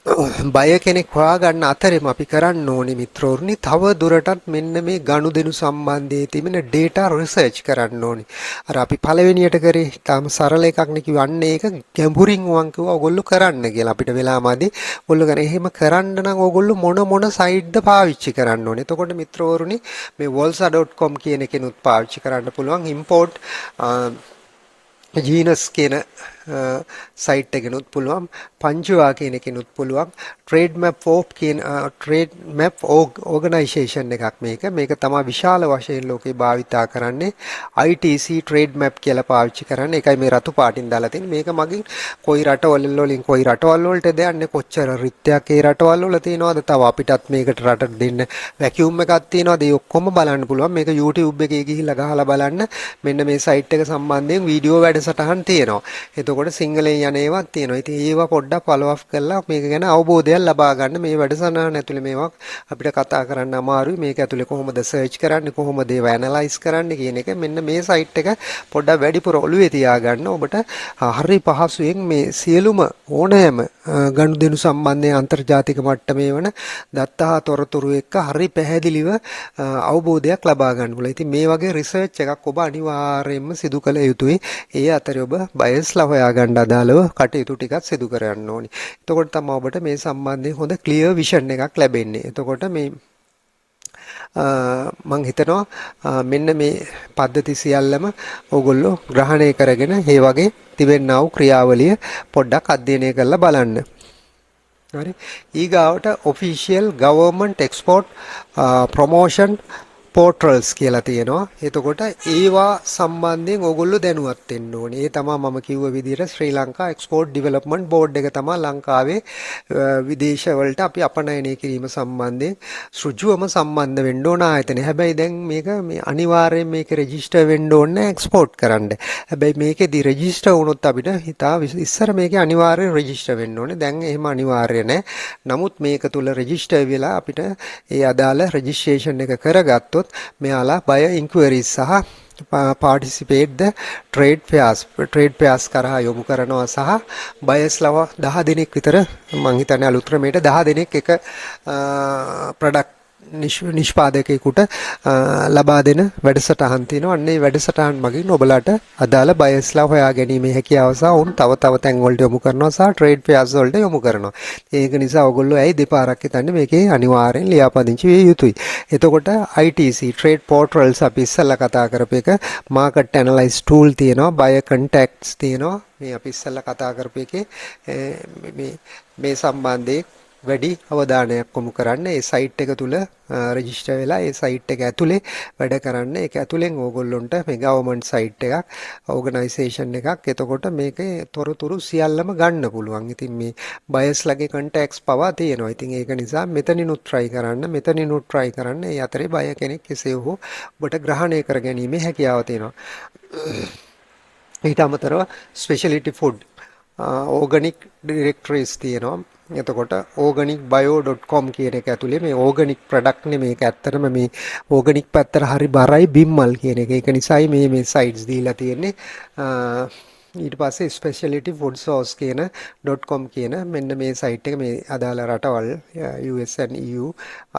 බය කෙනෙක් හොයාගන්න අතරෙම අපි කරන්න ඕනේ මිත්‍රෝරුනි තව දුරටත් මෙන්න මේ ගනුදෙනු සම්බන්ධයේ තිබෙන data research කරන්න ඕනේ. අර අපි පළවෙනියට කරේ තාම සරල එකක් නේ කිව්වන්නේ ඒක ගැඹුරින් වන් කිව්වා ඕගොල්ලෝ කරන්න කියලා. අපිට වෙලාමදී ඕගොල්ලෝ කරේ එහෙම කරන්න නම් ඕගොල්ලෝ මොන සයිට්ද පාවිච්චි කරන්න ඕනේ. එතකොට මිත්‍රෝරුනි මේ wolsa.com කියන එකෙනුත් පාවිච්චි කරන්න පුළුවන් import ජීනස් කියන සයිට් එකෙනුත් පුළුවන් පංචුවා කියන එකෙනුත් පුළුවන් trade map organization එකක් මේක තමයි විශාල වශයෙන් ලෝකේ භාවිතා කරන්නේ ITC trade map කියලා පාවිච්චි කරන්නේ ඒකයි මේ රතු පාටින් දාලා තියෙන්නේ මේක මගින් කොයි රටවල් වලට දෙන්නේ කොච්චර රිත්‍යක් ඒ රටවල් වල තියෙනවද තව අපිටත් මේකට රටට දෙන්න වැකියුම් එකක් තියෙනවද ඒ ඔක්කොම බලන්න පුළුවන් මේක YouTube එකේ ගිහිල්ලා ගහලා බලන්න මෙන්න මේ සයිට් එක සම්බන්ධයෙන් වීඩියෝ වැඩසටහන් තියෙනවා එතකොට සිංහලෙන් යන ඒවාත් තියෙනවා. ඉතින් ඒවා පොඩ්ඩක් follow up කරලා මේක ගැන අවබෝධයක් ලබා ගන්න. මේ වැඩසටහන ඇතුලේ මේවා අපිට කතා කරන්න අමාරුයි. මේක ඇතුලේ කොහොමද search කරන්නේ, කොහොමද ඒවා analyze කරන්නේ කියන එක මෙන්න මේ site එක පොඩ්ඩක් වැඩිපුර ඔළුවේ තියාගන්න. ඔබට හරි පහසුවෙන් මේ සියලුම ඕනෑම ගනුදෙනු සම්බන්ධයෙන් අන්තර්ජාතික මට්ටමේ වන දත්තා තොරතුරු එක්ක හරි පැහැදිලිව අවබෝධයක් ලබා ගන්න පුළුවන්. ඉතින් මේ වගේ research එකක් ඔබ අනිවාර්යයෙන්ම සිදු කළ යුතුයි. ඒ අතරේ ඔබ බයස්ලා හොයාගන්න අදාළව කටයුතු ටිකක් සිදු කරන්න ඕනි. එතකොට තමයි ඔබට මේ සම්බන්ධයෙන් හොඳ ක්ලියර් විෂන් එකක් ලැබෙන්නේ. එතකොට මේ මම හිතනවා මෙන්න මේ පද්ධති සියල්ලම ඕගොල්ලෝ ග්‍රහණය කරගෙන මේ වගේ තිබෙනා වූ ක්‍රියාවලිය පොඩ්ඩක් අධ්‍යයනය කරලා බලන්න. හරි. ඊගාවට official government export promotion portals කියලා තියෙනවා. එතකොට ඒවා සම්බන්ධයෙන් ඕගොල්ලෝ දැනුවත් වෙන්න ඕනේ. ඒ තමයි මම කිව්ව විදිහට ශ්‍රී ලංකා එක්ස්පෝර්ට් ඩෙවලොප්මන්ට් බෝඩ් එක තමයි ලංකාවේ විදේශ වලට අපි අපනයනය කිරීම සම්බන්ධයෙන් සෘජුවම සම්බන්ධ වෙන්න ඕන ආයතනය. හැබැයි දැන් මේක මේ අනිවාර්යයෙන් මේක රෙජිස්ටර් වෙන්න ඕනේ එක්ස්පෝර්ට් කරන්න. හැබැයි මේකෙදි රෙජිස්ටර් වුණොත් අපිට ඉස්සර මේකේ අනිවාර්යයෙන් රෙජිස්ටර් වෙන්න ඕනේ. දැන් එහෙම අනිවාර්ය නැහැ. නමුත් මේක තුල රෙජිස්ටර් වෙලා අපිට ඒ අදාළ රෙජිස්ට්‍රේෂන් එක කරගත්තොත් මෙයාලා බය ඉන්ක්වයරිස් සහ participate the trade fairs කරා යොමු කරනවා සහ බයස්ලව 10 දිනක් විතර මම හිතන්නේ අලුත්‍රමේට 10 දිනක් එක ප්‍රොඩක්ට් නිෂ්පාදකයෙකුට ලබා දෙන වැඩසටහන් තියෙනවා. අන්න ඒ වැඩසටහන් මගින් ඔබලාට අදාළ බයස්ලා හොයා ගැනීමේ හැකියාව සහ උන් තව තැන් වලට යොමු කරනවා සහ ට්‍රේඩ් ෆෙයාර්ස් වලට යොමු කරනවා. ඒක නිසා ඔයගොල්ලෝ ඇයි දෙපාරක් හිතන්නේ මේකේ අනිවාර්යෙන් ලියාපදිංචි විය යුතුයි. එතකොට ITC trade portals අපි ඉස්සෙල්ලා කතා කරපු එක market analyze tool තියෙනවා, buyer contacts තියෙනවා. මේ අපි ඉස්සෙල්ලා කතා කරපු එකේ මේ සම්බන්ධයෙන් වැඩි අවධානයක් යොමු කරන්න ඒ සයිට් එක තුල රෙජිස්ටර් වෙලා ඒ සයිට් එක ඇතුලේ වැඩ කරන්න. ඒක ඇතුලෙන් ඕගොල්ලොන්ට මේ ගවර්න්මන්ට් සයිට් එකක්, ඕගනයිසේෂන් එකක්. එතකොට මේකේ තොරතුරු සියල්ලම ගන්න පුළුවන්. ඉතින් මේ බයස්ලගේ කන්ටැක්ට්ස් පවා තියෙනවා. ඉතින් ඒක නිසා මෙතනිනුත් try කරන්න. ඒ අතරේ බය කෙනෙක් කෙසේ හෝ ඔබට ග්‍රහණය කර ගැනීමේ හැකියාව තියෙනවා. ඊට අමතරව ස්පෙෂලිටි ෆුඩ් ඕගනික් ඩිරෙක්ටරිස් තියෙනවා. එතකොට organicbio.com කියන එක ඇතුලේ මේ ඕගනික් ප්‍රොඩක්ට් නේ මේක ඇත්තටම මේ ඕගනික් පැත්තට හරි බරයි බිම්මල් කියන එක. ඒක නිසායි මේ සයිට්ස් දීලා තියෙන්නේ. ඊට පස්සේ specialty food source කියන .com කියන මෙන්න මේ සයිට් එක මේ අදාළ රටවල් US and EU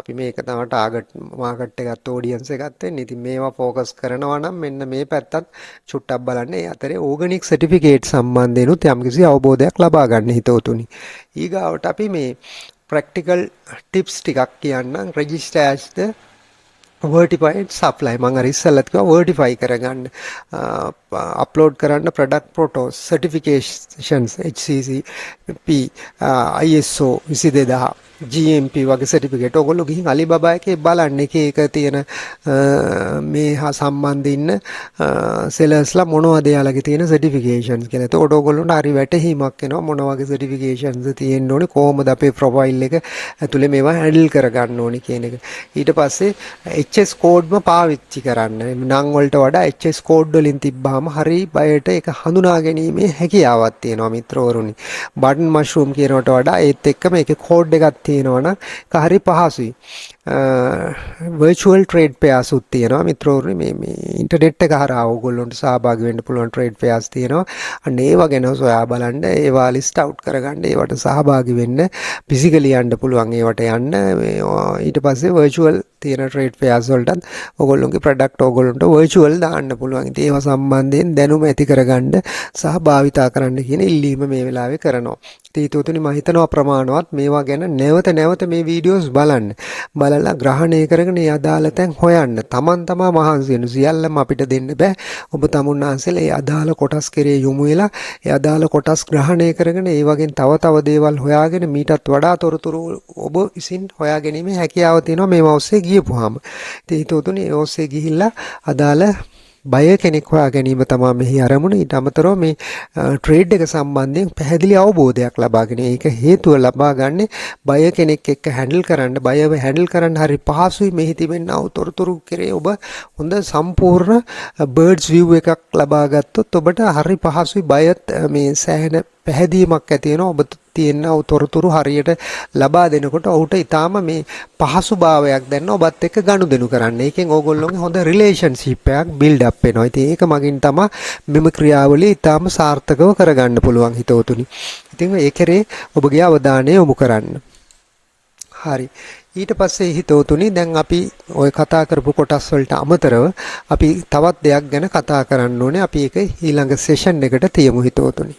අපි මේක තමයි ටාගට් මාකට් එකත් ඔඩියන්ස් එකත් වෙන්නේ. ඉතින් මේවා ફોකස් කරනවා නම් මෙන්න මේ පැත්තත් චුට්ටක් බලන්න. ඒ අතරේ ඕගනික් සර්ටිෆිකේට් සම්බන්ධයෙන්ුත් යම්කිසි අවබෝධයක් ලබා ගන්න හිතවතුනි. ඊගාවට අපි මේ ප්‍රැක්ටිකල් ටිප්ස් ටිකක් කියන්නම්. register as the verified supply මං අර ඉස්සෙල්ලත් කිව්වා වර්ටිෆයි කරගන්න අප්ලෝඩ් කරන්න product photos certifications HCCP ISO 22000 GMP වගේ සර්ටිෆිකේට් ඔයගොල්ලෝ ගිහින් අලිබබා එකේ බලන්න එක එක තියෙන මේ හා සම්බන්ධ ඉන්න සෙලර්ස්ලා මොනවද යාලගේ තියෙන සර්ටිෆිකේෂන්ස් කියලා. එතකොට ඔයගොල්ලෝන්ට හරි වැටහීමක් එනවා මොන වගේ සර්ටිෆිකේෂන්ස් තියෙන්න ඕනේ කොහොමද අපේ ප්‍රොෆයිල් එක ඇතුලේ මේවා හැන්ඩල් කරගන්න ඕනේ කියන එක. ඊට පස්සේ HS කෝඩ්ම පාවිච්චි කරන්න. නම් වලට වඩා HS කෝඩ් වලින් තිබ්බාම හරි බයට ඒක හඳුනා ගැනීමේ හැකියාවක් තියෙනවා මිත්‍රවරුනි. බටන් මෂරූම් කියනකට වඩා ඒත් එක්කම ඒකේ කෝඩ් එකක් තියෙනවා නම් ඒක හරි පහසුයි. virtual trade pairs උත් තියෙනවා මිත්‍රවරුනි මේ ඉන්ටර්නෙට් එක හරහා ඕගොල්ලන්ට සහභාගී වෙන්න පුළුවන් trade pairs තියෙනවා. අන්න ඒවා ගැන සොයා බලන්න ඒවා list out කරගන්න ඒවට සහභාගී වෙන්න physically යන්න පුළුවන් ඒවට යන්න ඊට පස්සේ virtual තියෙන trade pairs වලටත් ඕගොල්ලෝගේ product ඕගොල්ලන්ට virtual දාන්න පුළුවන්. ඉතින් ඒවා සම්බන්ධයෙන් දැනුම ඇති කරගන්න සහ භාවිතා කරන්න කියන ඉල්ලීම මේ වෙලාවේ කරනවා. ඉතින් මම හිතනවා ප්‍රමාණවත් මේවා ගැන නැවත මේ වීඩියෝස් බලන්න. බලලා ග්‍රහණය කරගෙන ඒ අදාළ තැන් හොයන්න. Taman තමා මහන්සි වෙන සියල්ලම අපිට දෙන්න බෑ. ඔබ තමුන්නාන්සලා ඒ අදාළ කොටස් කෙරේ යොමු වෙලා ඒ අදාළ කොටස් ග්‍රහණය කරගෙන ඒ වගේ තව දේවල් හොයාගෙන මීටත් වඩා තොරතුරු ඔබ විසින් හොයාගැනීමේ හැකියාව තියෙනවා මේවා ඔස්සේ ගියපුවාම. ඉතින් හිතවතුනි ඒ ඔස්සේ ගිහිල්ලා අදාළ බය කෙනෙක් හොයා ගැනීම තමයි මෙහි අරමුණ. ඊට අමතරව මේ ට්‍රේඩ් එක සම්බන්ධයෙන් පැහැදිලි අවබෝධයක් ලබාගෙන ඒක හේතුව ලබා ගන්න බය කෙනෙක් එක්ක හැන්ඩල් කරන්න බයව හැන්ඩල් කරන්න හරි පහසුයි. මෙහි තිබෙනා තොරතුරු කෙරේ ඔබ හොඳ සම්පූර්ණ බර්ඩ්ස් view එකක් ලබා ගත්තොත් ඔබට හරි පහසුයි බයත් මේ සෑහෙන පැහැදීමක් ඇති වෙනවා. ඔබ තියෙන තොරතුරු හරියට ලබා දෙනකොට ඔහුට ඊටාම මේ පහසුභාවයක් දැනෙන ඔබත් එක්ක ගනුදෙනු කරන්න. ඒකෙන් ඕගොල්ලෝගේ හොඳ රිලේෂන්ෂිප් එකක් බිල්ඩ් අප් වෙනවා. ඉතින් ඒක මගින් තමයි මෙම ක්‍රියාවලිය ඊටාම සාර්ථකව කරගන්න පුළුවන් හිතවතුනි. ඉතින් ඒ කෙරේ ඔබගේ අවධානය යොමු කරන්න. හරි. ඊට පස්සේ හිතවතුනි දැන් අපි ওই කතා කරපු කොටස් වලට අමතරව අපි තවත් දෙයක් ගැන කතා කරන්න ඕනේ. අපි ඒක ඊළඟ සෙෂන් එකට තියමු හිතවතුනි.